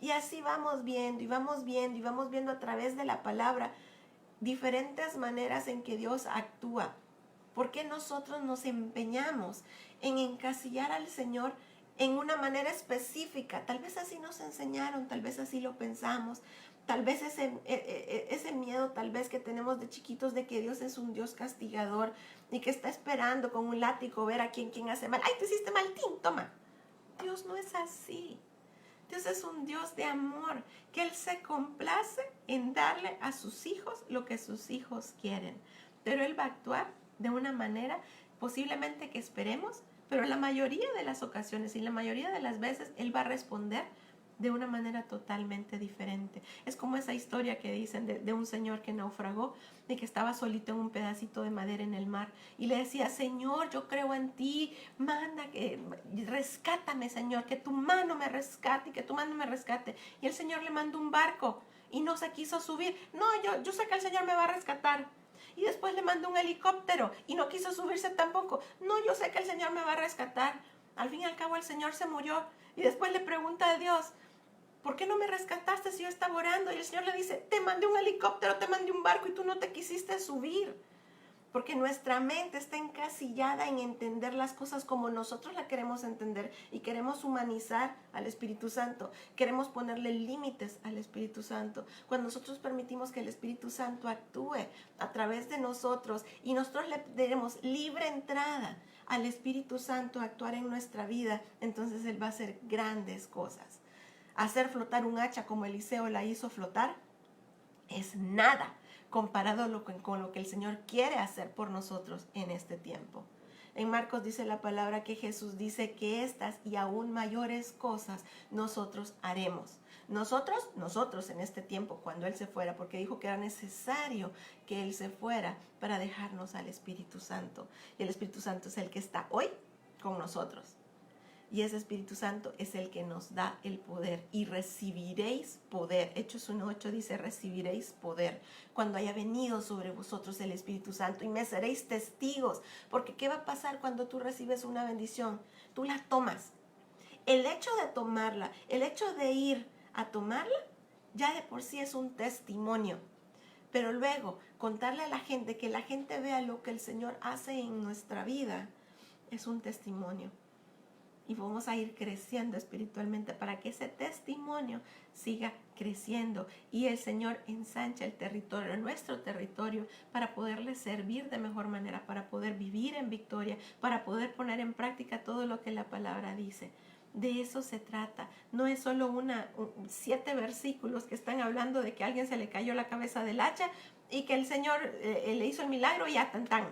Y así vamos viendo y vamos viendo y vamos viendo a través de la palabra diferentes maneras en que Dios actúa. ¿Por qué nosotros nos empeñamos en encasillar al Señor en una manera específica? Tal vez así nos enseñaron, tal vez así lo pensamos, tal vez ese miedo tal vez que tenemos de chiquitos de que Dios es un Dios castigador y que está esperando con un látigo ver a quien hace mal. ¡Ay, tú hiciste mal, Tim! Toma. Dios no es así. Dios es un Dios de amor, que Él se complace en darle a sus hijos lo que sus hijos quieren. Pero Él va a actuar de una manera posiblemente que esperemos, pero en la mayoría de las ocasiones y la mayoría de las veces Él va a responder de una manera totalmente diferente. Es como esa historia que dicen de un señor que naufragó y que estaba solito en un pedacito de madera en el mar y le decía, Señor, yo creo en ti, manda, rescátame, Señor, que tu mano me rescate y que tu mano me rescate. Y el Señor le mandó un barco y no se quiso subir. No, yo sé que el Señor me va a rescatar. Y después le mandó un helicóptero y no quiso subirse tampoco. No, yo sé que el Señor me va a rescatar. Al fin y al cabo el Señor se murió y después le pregunta a Dios, ¿por qué no me rescataste si yo estaba orando? Y el Señor le dice, te mandé un helicóptero, te mandé un barco y tú no te quisiste subir. Porque nuestra mente está encasillada en entender las cosas como nosotros la queremos entender y queremos humanizar al Espíritu Santo. Queremos ponerle límites al Espíritu Santo. Cuando nosotros permitimos que el Espíritu Santo actúe a través de nosotros y nosotros le demos libre entrada al Espíritu Santo a actuar en nuestra vida, entonces Él va a hacer grandes cosas. Hacer flotar un hacha como Eliseo la hizo flotar es nada comparado con lo que el Señor quiere hacer por nosotros en este tiempo. En Marcos dice la palabra que Jesús dice que estas y aún mayores cosas nosotros haremos. Nosotros en este tiempo cuando Él se fuera, porque dijo que era necesario que Él se fuera para dejarnos al Espíritu Santo. Y el Espíritu Santo es el que está hoy con nosotros. Y ese Espíritu Santo es el que nos da el poder. Y recibiréis poder. Hechos 1:8 dice, recibiréis poder cuando haya venido sobre vosotros el Espíritu Santo. Y me seréis testigos. Porque ¿qué va a pasar cuando tú recibes una bendición? Tú la tomas. El hecho de tomarla, el hecho de ir a tomarla, ya de por sí es un testimonio. Pero luego, contarle a la gente, que la gente vea lo que el Señor hace en nuestra vida, es un testimonio. Y vamos a ir creciendo espiritualmente para que ese testimonio siga creciendo y el Señor ensancha el territorio, nuestro territorio, para poderle servir de mejor manera, para poder vivir en victoria, para poder poner en práctica todo lo que la palabra dice. De eso se trata. No es solo 7 versículos que están hablando de que a alguien se le cayó la cabeza del hacha y que el Señor le hizo el milagro y ya tan tan.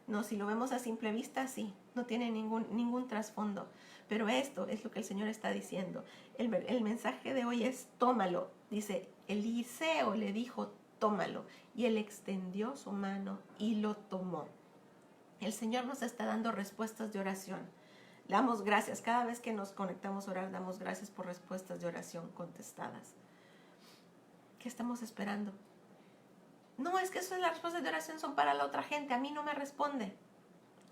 No, si lo vemos a simple vista, sí, no tiene ningún trasfondo. Pero esto es lo que el Señor está diciendo. El mensaje de hoy es tómalo. Dice, Eliseo le dijo, tómalo. Y él extendió su mano y lo tomó. El Señor nos está dando respuestas de oración. Le damos gracias. Cada vez que nos conectamos a orar, damos gracias por respuestas de oración contestadas. ¿Qué estamos esperando? No, es que eso es las respuestas de oración son para la otra gente. A mí no me responde.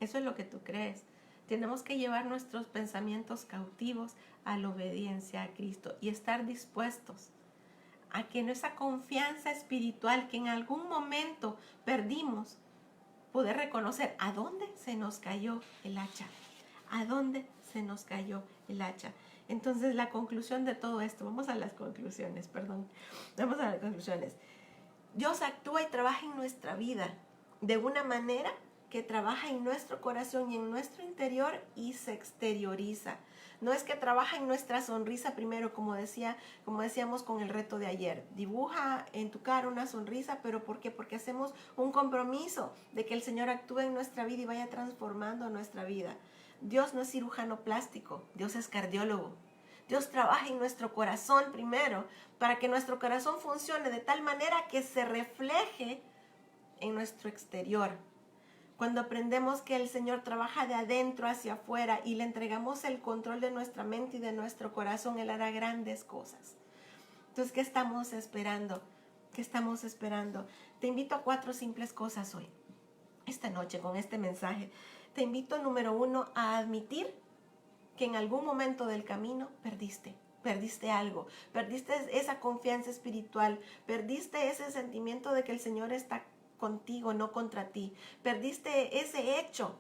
Eso es lo que tú crees. Tenemos que llevar nuestros pensamientos cautivos a la obediencia a Cristo y estar dispuestos a que esa confianza espiritual que en algún momento perdimos, poder reconocer a dónde se nos cayó el hacha. ¿A dónde se nos cayó el hacha? Entonces, la conclusión de todo esto, vamos a las conclusiones. Dios actúa y trabaja en nuestra vida de una manera que trabaja en nuestro corazón y en nuestro interior y se exterioriza. No es que trabaja en nuestra sonrisa primero, como decíamos con el reto de ayer. Dibuja en tu cara una sonrisa, pero ¿por qué? Porque hacemos un compromiso de que el Señor actúe en nuestra vida y vaya transformando nuestra vida. Dios no es cirujano plástico, Dios es cardiólogo. Dios trabaja en nuestro corazón primero para que nuestro corazón funcione de tal manera que se refleje en nuestro exterior. Cuando aprendemos que el Señor trabaja de adentro hacia afuera y le entregamos el control de nuestra mente y de nuestro corazón, Él hará grandes cosas. Entonces, ¿qué estamos esperando? ¿Qué estamos esperando? Te invito a 4 simples cosas hoy, esta noche, con este mensaje. Te invito, número 1, a admitir que en algún momento del camino perdiste algo, perdiste esa confianza espiritual, perdiste ese sentimiento de que el Señor está contigo, no contra ti, perdiste ese hecho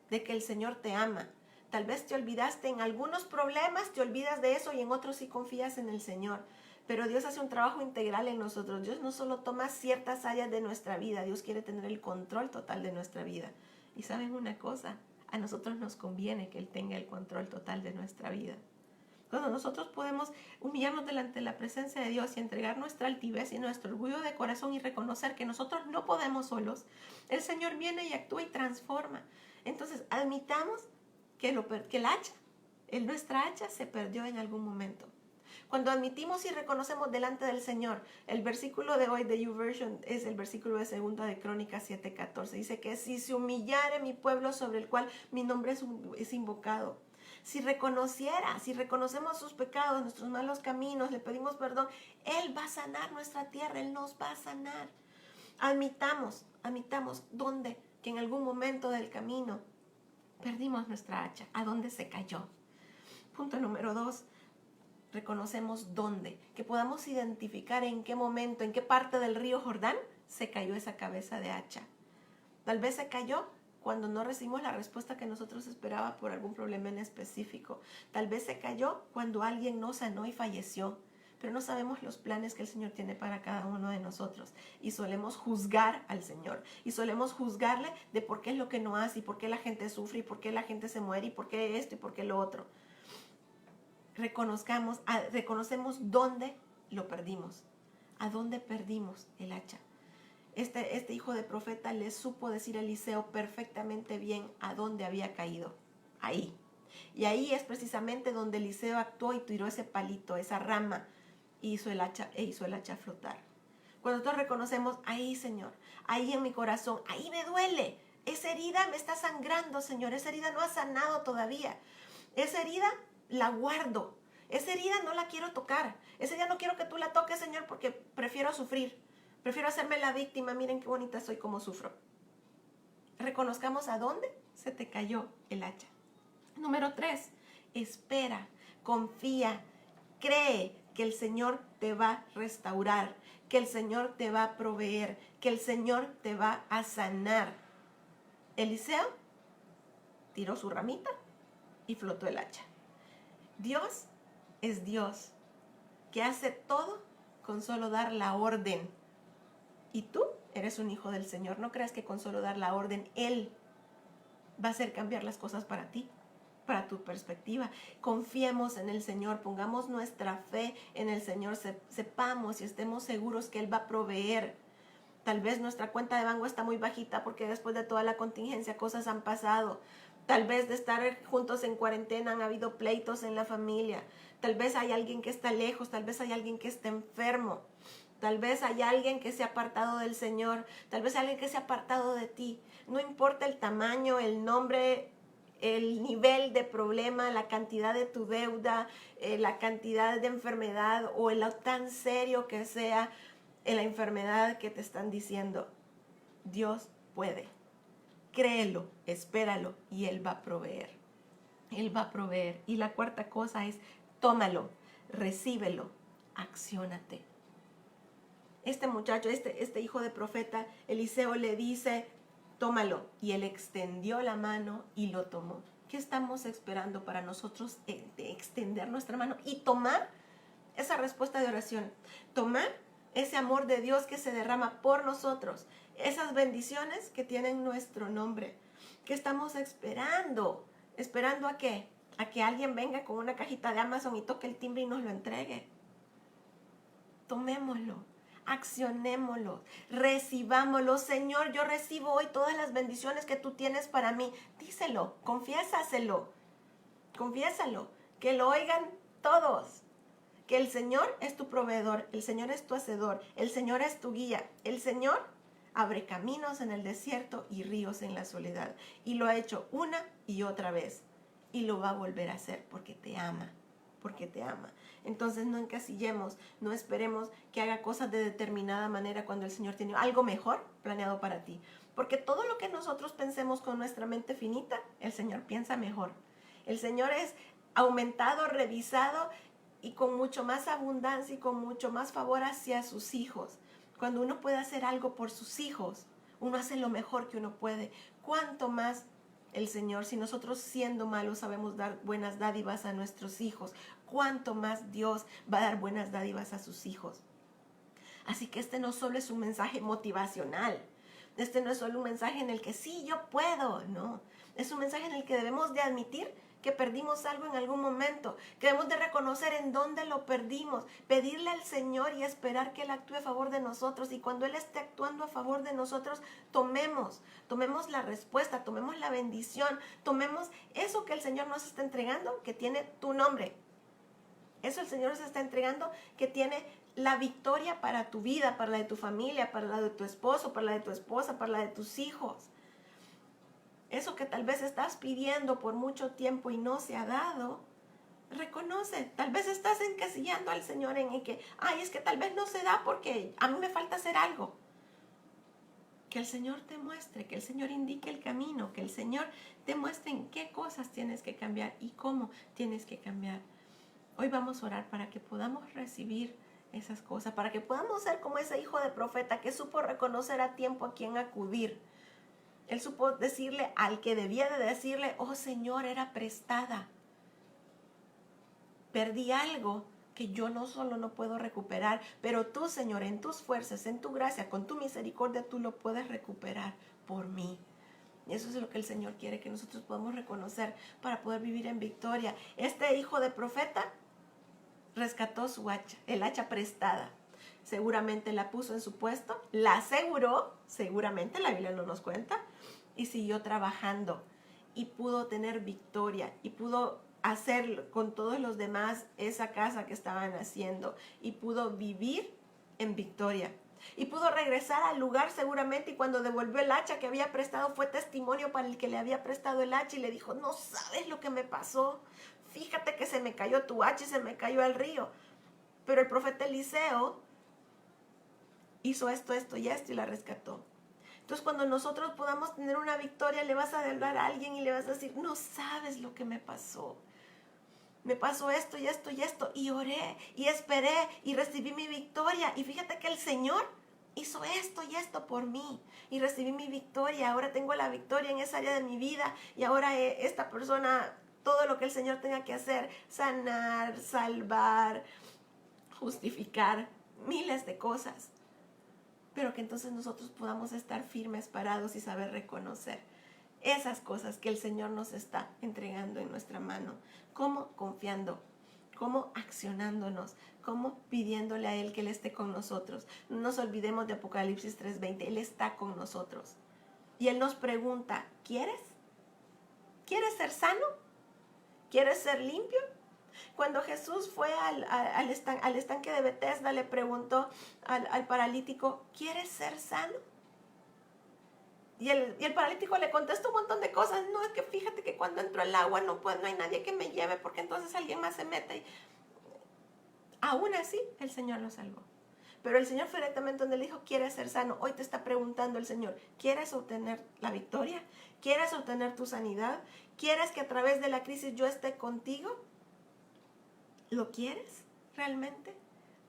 de que el Señor te ama. Tal vez te olvidaste en algunos problemas, te olvidas de eso y en otros sí confías en el Señor. Pero Dios hace un trabajo integral en nosotros. Dios no solo toma ciertas áreas de nuestra vida, Dios quiere tener el control total de nuestra vida. Y ¿saben una cosa? A nosotros nos conviene que Él tenga el control total de nuestra vida. Cuando nosotros podemos humillarnos delante de la presencia de Dios y entregar nuestra altivez y nuestro orgullo de corazón y reconocer que nosotros no podemos solos, el Señor viene y actúa y transforma. Entonces, admitamos que nuestra hacha se perdió en algún momento. Cuando admitimos y reconocemos delante del Señor, el versículo de hoy de YouVersion es el versículo de 2 de Crónicas 7:14. Dice que si se humillare mi pueblo sobre el cual mi nombre es invocado, si reconocemos sus pecados, nuestros malos caminos, le pedimos perdón, Él va a sanar nuestra tierra, Él nos va a sanar. Admitamos dónde, que en algún momento del camino perdimos nuestra hacha, a dónde se cayó. Punto número 2. Reconocemos dónde, que podamos identificar en qué momento, en qué parte del río Jordán se cayó esa cabeza de hacha. Tal vez se cayó cuando no recibimos la respuesta que nosotros esperábamos por algún problema en específico. Tal vez se cayó cuando alguien no sanó y falleció, pero no sabemos los planes que el Señor tiene para cada uno de nosotros. Y solemos juzgar al Señor, y solemos juzgarle de por qué es lo que no hace, y por qué la gente sufre, y por qué la gente se muere, y por qué esto, y por qué lo otro. Reconocemos dónde lo perdimos, a dónde perdimos el hacha. Este hijo de profeta le supo decir a Eliseo perfectamente bien a dónde había caído, ahí. Y ahí es precisamente donde Eliseo actuó y tiró ese palito, esa rama, e hizo el hacha flotar. Cuando nosotros reconocemos, ahí, Señor, ahí en mi corazón, ahí me duele, esa herida me está sangrando, Señor, esa herida no ha sanado todavía, esa herida la guardo, esa herida no la quiero tocar, esa herida no quiero que tú la toques, Señor, porque prefiero sufrir, prefiero hacerme la víctima, miren qué bonita soy, cómo sufro. Reconozcamos a dónde se te cayó el hacha. Número 3, espera. confía, cree que el Señor te va a restaurar, que el Señor te va a proveer, que el Señor te va a sanar. Eliseo tiró su ramita y flotó el hacha. Dios es Dios, que hace todo con solo dar la orden. Y tú eres un hijo del Señor. No creas que con solo dar la orden, Él va a hacer cambiar las cosas para ti, para tu perspectiva. Confiemos en el Señor, pongamos nuestra fe en el Señor, sepamos y estemos seguros que Él va a proveer. Tal vez nuestra cuenta de banco está muy bajita porque después de toda la contingencia cosas han pasado. Tal vez de estar juntos en cuarentena han habido pleitos en la familia. Tal vez hay alguien que está lejos, tal vez hay alguien que está enfermo. Tal vez hay alguien que se ha apartado del Señor, tal vez hay alguien que se ha apartado de ti. No importa el tamaño, el nombre, el nivel de problema, la cantidad de tu deuda, la cantidad de enfermedad o lo tan serio que sea la enfermedad que te están diciendo. Dios puede. Créelo, espéralo y Él va a proveer. Él va a proveer. Y la cuarta cosa es, tómalo, recíbelo, acciónate. Este muchacho, este hijo de profeta, Eliseo le dice, tómalo. Y él extendió la mano y lo tomó. ¿Qué estamos esperando para nosotros extender nuestra mano y tomar esa respuesta de oración? Tomar ese amor de Dios que se derrama por nosotros. Esas bendiciones que tienen nuestro nombre. ¿Qué estamos esperando? ¿Esperando a qué? A que alguien venga con una cajita de Amazon y toque el timbre y nos lo entregue. Tomémoslo. Accionémoslo, recibámoslo. Señor, yo recibo hoy todas las bendiciones que tú tienes para mí. Díselo, confiésaselo, confiésalo, que lo oigan todos. Que el Señor es tu proveedor, el Señor es tu hacedor, el Señor es tu guía. El Señor abre caminos en el desierto y ríos en la soledad. Y lo ha hecho una y otra vez. Y lo va a volver a hacer porque te ama. Porque te ama. Entonces no encasillemos, no esperemos que haga cosas de determinada manera cuando el Señor tiene algo mejor planeado para ti. Porque todo lo que nosotros pensemos con nuestra mente finita, el Señor piensa mejor. El Señor es aumentado, revisado y con mucho más abundancia y con mucho más favor hacia sus hijos. Cuando uno puede hacer algo por sus hijos, uno hace lo mejor que uno puede. ¿Cuánto más el Señor, si nosotros siendo malos sabemos dar buenas dádivas a nuestros hijos? ¿Cuánto más Dios va a dar buenas dádivas a sus hijos? Así que este no solo es un mensaje motivacional. Este no es solo un mensaje en el que sí, yo puedo. No, es un mensaje en el que debemos de admitir que perdimos algo en algún momento, que debemos de reconocer en dónde lo perdimos, pedirle al Señor y esperar que Él actúe a favor de nosotros. Y cuando Él esté actuando a favor de nosotros, tomemos la respuesta, tomemos la bendición, tomemos eso que el Señor nos está entregando, que tiene tu nombre. Eso el Señor nos está entregando, que tiene la victoria para tu vida, para la de tu familia, para la de tu esposo, para la de tu esposa, para la de tus hijos. Eso que tal vez estás pidiendo por mucho tiempo y no se ha dado, reconoce. Tal vez estás encasillando al Señor en el que, es que tal vez no se da porque a mí me falta hacer algo. Que el Señor te muestre, que el Señor indique el camino, que el Señor te muestre en qué cosas tienes que cambiar y cómo tienes que cambiar. Hoy vamos a orar para que podamos recibir esas cosas, para que podamos ser como ese hijo de profeta que supo reconocer a tiempo a quién acudir. Él supo decirle al que debía de decirle, oh Señor, era prestada. Perdí algo que yo no solo no puedo recuperar, pero tú, Señor, en tus fuerzas, en tu gracia, con tu misericordia, tú lo puedes recuperar por mí. Y eso es lo que el Señor quiere que nosotros podamos reconocer para poder vivir en victoria. Este hijo de profeta rescató su hacha, el hacha prestada. Seguramente la puso en su puesto, la aseguró, seguramente la Biblia no nos cuenta, y siguió trabajando y pudo tener victoria y pudo hacer con todos los demás esa casa que estaban haciendo y pudo vivir en victoria. Y pudo regresar al lugar seguramente y cuando devolvió el hacha que había prestado fue testimonio para el que le había prestado el hacha y le dijo, no sabes lo que me pasó, fíjate que se me cayó tu hacha y se me cayó al río. Pero el profeta Eliseo hizo esto y esto y la rescató. Entonces cuando nosotros podamos tener una victoria, le vas a hablar a alguien y le vas a decir, no sabes lo que me pasó. me pasó esto y esto y esto, y oré y esperé y recibí mi victoria. Y fíjate que el Señor hizo esto y esto por mí y recibí mi victoria. Ahora tengo la victoria en esa área de mi vida y ahora esta persona, todo lo que el Señor tenga que hacer, sanar, salvar, justificar, miles de cosas. Pero que entonces nosotros podamos estar firmes, parados y saber reconocer esas cosas que el Señor nos está entregando en nuestra mano. ¿Cómo? Confiando, cómo accionándonos, cómo pidiéndole a Él que Él esté con nosotros. No nos olvidemos de Apocalipsis 3:20, Él está con nosotros. Y Él nos pregunta, ¿quieres? ¿Quieres ser sano? ¿Quieres ser limpio? Cuando Jesús fue al estanque de Betesda, le preguntó al paralítico, ¿quieres ser sano? Y el paralítico le contestó un montón de cosas. No, es que fíjate que cuando entro al agua no hay nadie que me lleve porque entonces alguien más se mete. Y aún así, el Señor lo salvó. Pero el Señor fue directamente donde le dijo, ¿quieres ser sano? Hoy te está preguntando el Señor, ¿quieres obtener la victoria? ¿Quieres obtener tu sanidad? ¿Quieres que a través de la crisis yo esté contigo? ¿Lo quieres realmente?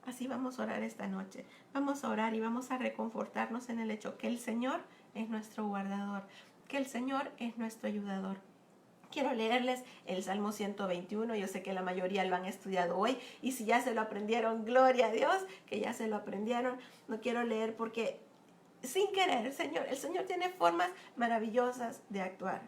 Así vamos a orar esta noche. Vamos a orar y vamos a reconfortarnos en el hecho que el Señor es nuestro guardador, que el Señor es nuestro ayudador. Quiero leerles el Salmo 121, yo sé que la mayoría lo han estudiado hoy y si ya se lo aprendieron, gloria a Dios, que ya se lo aprendieron. No quiero leer porque sin querer, el Señor tiene formas maravillosas de actuar.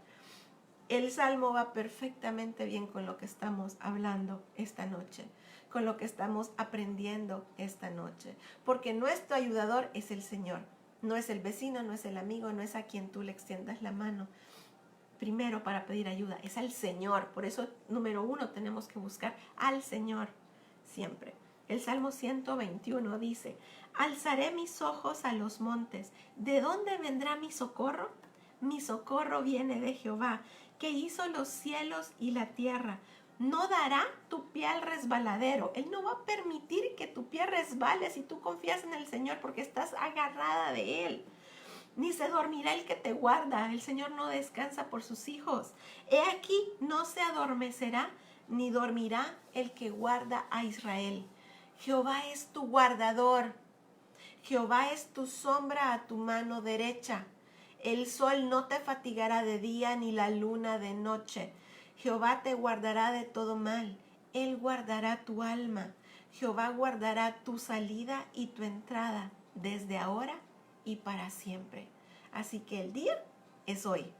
El Salmo va perfectamente bien con lo que estamos hablando esta noche, con lo que estamos aprendiendo esta noche, porque nuestro ayudador es el Señor. No es el vecino, no es el amigo, no es a quien tú le extiendas la mano. Primero para pedir ayuda es al Señor. Por eso, número 1, tenemos que buscar al Señor siempre. El Salmo 121 dice, alzaré mis ojos a los montes. ¿De dónde vendrá mi socorro? Mi socorro viene de Jehová, que hizo los cielos y la tierra. No dará tu pie al resbaladero. Él no va a permitir que tu pie resbale si tú confías en el Señor porque estás agarrada de Él. Ni se dormirá el que te guarda. El Señor no descansa por sus hijos. He aquí, no se adormecerá ni dormirá el que guarda a Israel. Jehová es tu guardador. Jehová es tu sombra a tu mano derecha. El sol no te fatigará de día ni la luna de noche. Jehová te guardará de todo mal. Él guardará tu alma. Jehová guardará tu salida y tu entrada desde ahora y para siempre. Así que el día es hoy,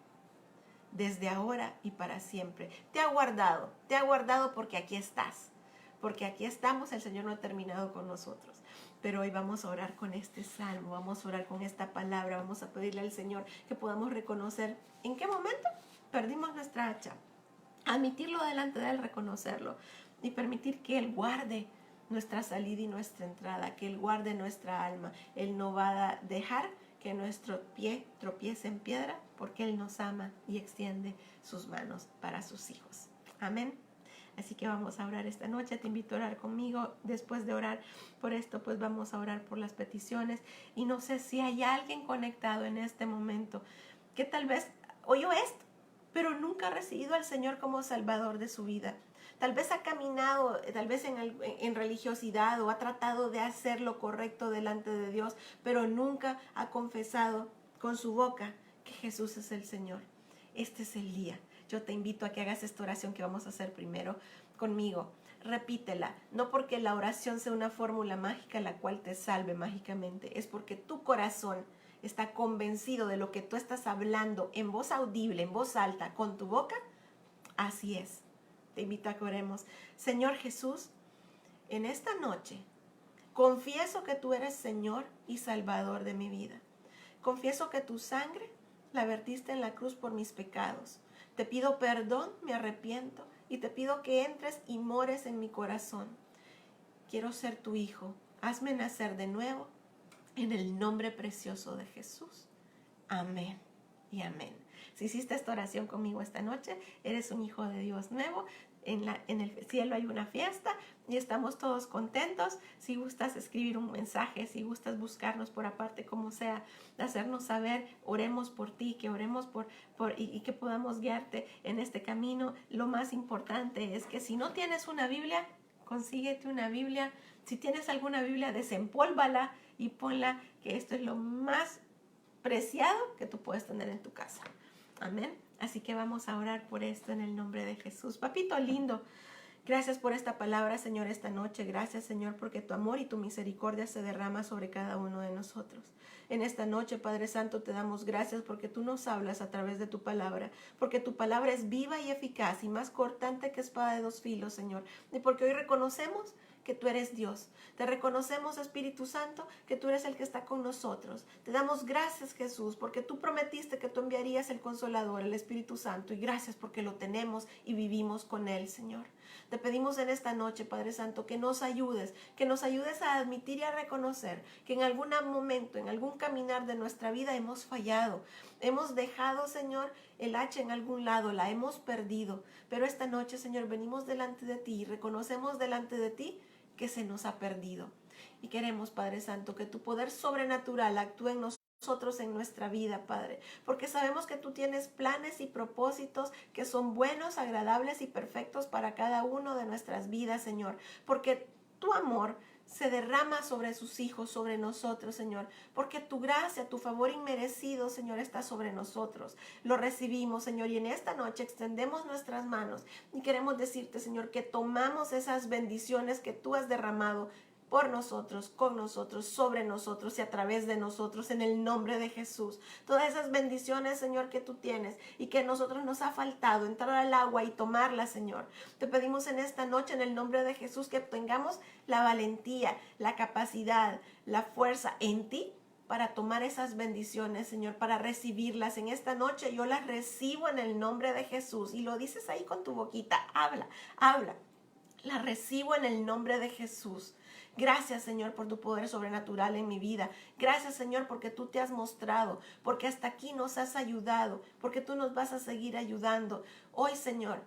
desde ahora y para siempre. Te ha guardado porque aquí estás, porque aquí estamos, el Señor no ha terminado con nosotros. Pero hoy vamos a orar con este salmo, vamos a orar con esta palabra, vamos a pedirle al Señor que podamos reconocer en qué momento perdimos nuestra hacha, admitirlo delante de Él, reconocerlo y permitir que Él guarde nuestra salida y nuestra entrada, que Él guarde nuestra alma. Él no va a dejar que nuestro pie tropiece en piedra porque Él nos ama y extiende sus manos para sus hijos. Amén. Así que vamos a orar esta noche. Te invito a orar conmigo. Después de orar por esto, pues vamos a orar por las peticiones. Y no sé si hay alguien conectado en este momento que tal vez oyó esto, pero nunca ha recibido al Señor como Salvador de su vida. Tal vez ha caminado, tal vez en religiosidad o ha tratado de hacer lo correcto delante de Dios, pero nunca ha confesado con su boca que Jesús es el Señor. Este es el día. Yo te invito a que hagas esta oración que vamos a hacer primero conmigo. Repítela, no porque la oración sea una fórmula mágica la cual te salve mágicamente, es porque tu corazón está convencido de lo que tú estás hablando en voz audible, en voz alta, con tu boca. Así es. Te invito a que oremos. Señor Jesús, en esta noche confieso que tú eres Señor y Salvador de mi vida. Confieso que tu sangre la vertiste en la cruz por mis pecados. Te pido perdón, me arrepiento y te pido que entres y mores en mi corazón. Quiero ser tu hijo. Hazme nacer de nuevo en el nombre precioso de Jesús. Amén y amén. Si hiciste esta oración conmigo esta noche, eres un hijo de Dios nuevo. en el cielo hay una fiesta y estamos todos contentos. Si gustas escribir un mensaje, si gustas buscarnos por aparte, como sea, hacernos saber, oremos por ti, que oremos y que podamos guiarte en este camino. Lo más importante es que si no tienes una Biblia, consíguete una Biblia. Si tienes alguna Biblia, desempólvala y ponla, que esto es lo más preciado que tú puedes tener en tu casa. Amén. Así que vamos a orar por esto en el nombre de Jesús. Papito lindo, gracias por esta palabra, Señor, esta noche. Gracias, Señor, porque tu amor y tu misericordia se derrama sobre cada uno de nosotros. En esta noche, Padre Santo, te damos gracias porque tú nos hablas a través de tu palabra, porque tu palabra es viva y eficaz y más cortante que espada de dos filos, Señor. Y porque hoy reconocemos que tú eres Dios. Te reconocemos, Espíritu Santo, que tú eres el que está con nosotros. Te damos gracias, Jesús, porque tú prometiste que tú enviarías el Consolador, el Espíritu Santo, y gracias porque lo tenemos y vivimos con él, Señor. Te pedimos en esta noche, Padre Santo, que nos ayudes a admitir y a reconocer que en algún momento, en algún caminar de nuestra vida hemos fallado. Hemos dejado, Señor, el hacha en algún lado, la hemos perdido. Pero esta noche, Señor, venimos delante de ti y reconocemos delante de ti que se nos ha perdido. Y queremos, Padre Santo, que tu poder sobrenatural actúe en nosotros en nuestra vida, Padre, porque sabemos que tú tienes planes y propósitos que son buenos, agradables y perfectos para cada uno de nuestras vidas, Señor, porque tu amor se derrama sobre sus hijos, sobre nosotros, Señor, porque tu gracia, tu favor inmerecido, Señor, está sobre nosotros. Lo recibimos, Señor, y en esta noche extendemos nuestras manos y queremos decirte, Señor, que tomamos esas bendiciones que tú has derramado por nosotros, con nosotros, sobre nosotros y a través de nosotros, en el nombre de Jesús. Todas esas bendiciones, Señor, que tú tienes y que a nosotros nos ha faltado entrar al agua y tomarlas, Señor. Te pedimos en esta noche, en el nombre de Jesús, que tengamos la valentía, la capacidad, la fuerza en ti para tomar esas bendiciones, Señor, para recibirlas. En esta noche yo las recibo en el nombre de Jesús. Y lo dices ahí con tu boquita. Habla, habla. La recibo en el nombre de Jesús. Gracias, Señor, por tu poder sobrenatural en mi vida. Gracias, Señor, porque tú te has mostrado, porque hasta aquí nos has ayudado, porque tú nos vas a seguir ayudando. Hoy, Señor,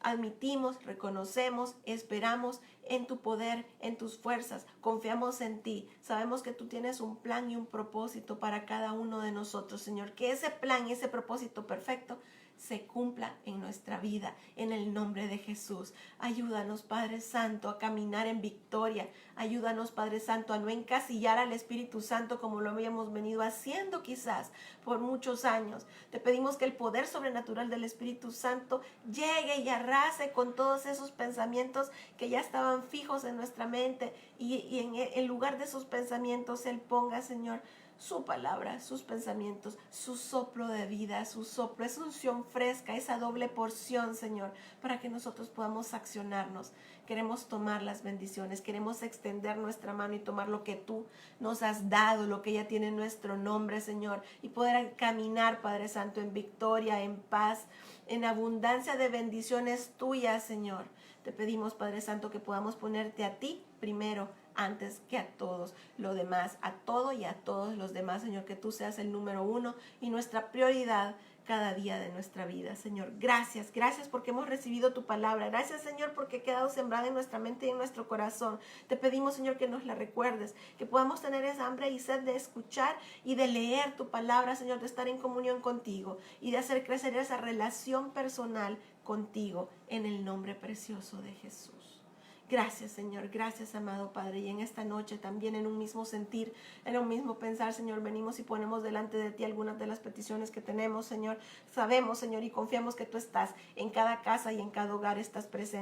admitimos, reconocemos, esperamos en tu poder, en tus fuerzas. Confiamos en ti. Sabemos que tú tienes un plan y un propósito para cada uno de nosotros, Señor. Que ese plan y ese propósito perfecto se cumpla en nuestra vida, en el nombre de Jesús. Ayúdanos, Padre Santo, a caminar en victoria. Ayúdanos, Padre Santo, a no encasillar al Espíritu Santo como lo habíamos venido haciendo quizás por muchos años. Te pedimos que el poder sobrenatural del Espíritu Santo llegue y arrase con todos esos pensamientos que ya estaban fijos en nuestra mente y en lugar de esos pensamientos Él ponga, Señor, su palabra, sus pensamientos, su soplo de vida, su soplo, esa unción fresca, esa doble porción, Señor, para que nosotros podamos accionarnos. Queremos tomar las bendiciones, queremos extender nuestra mano y tomar lo que tú nos has dado, lo que ya tiene nuestro nombre, Señor, y poder caminar, Padre Santo, en victoria, en paz, en abundancia de bendiciones tuyas, Señor. Te pedimos, Padre Santo, que podamos ponerte a ti primero, antes que a todos los demás, a todo y a todos los demás, Señor, que tú seas el número uno y nuestra prioridad cada día de nuestra vida, Señor. Gracias, gracias porque hemos recibido tu palabra. Gracias, Señor, porque ha quedado sembrada en nuestra mente y en nuestro corazón. Te pedimos, Señor, que nos la recuerdes, que podamos tener esa hambre y sed de escuchar y de leer tu palabra, Señor, de estar en comunión contigo y de hacer crecer esa relación personal contigo en el nombre precioso de Jesús. Gracias, Señor, gracias, amado Padre. Y en esta noche también en un mismo sentir, en un mismo pensar, Señor, venimos y ponemos delante de ti algunas de las peticiones que tenemos, Señor. Sabemos, Señor, y confiamos que tú estás en cada casa y en cada hogar, estás presente.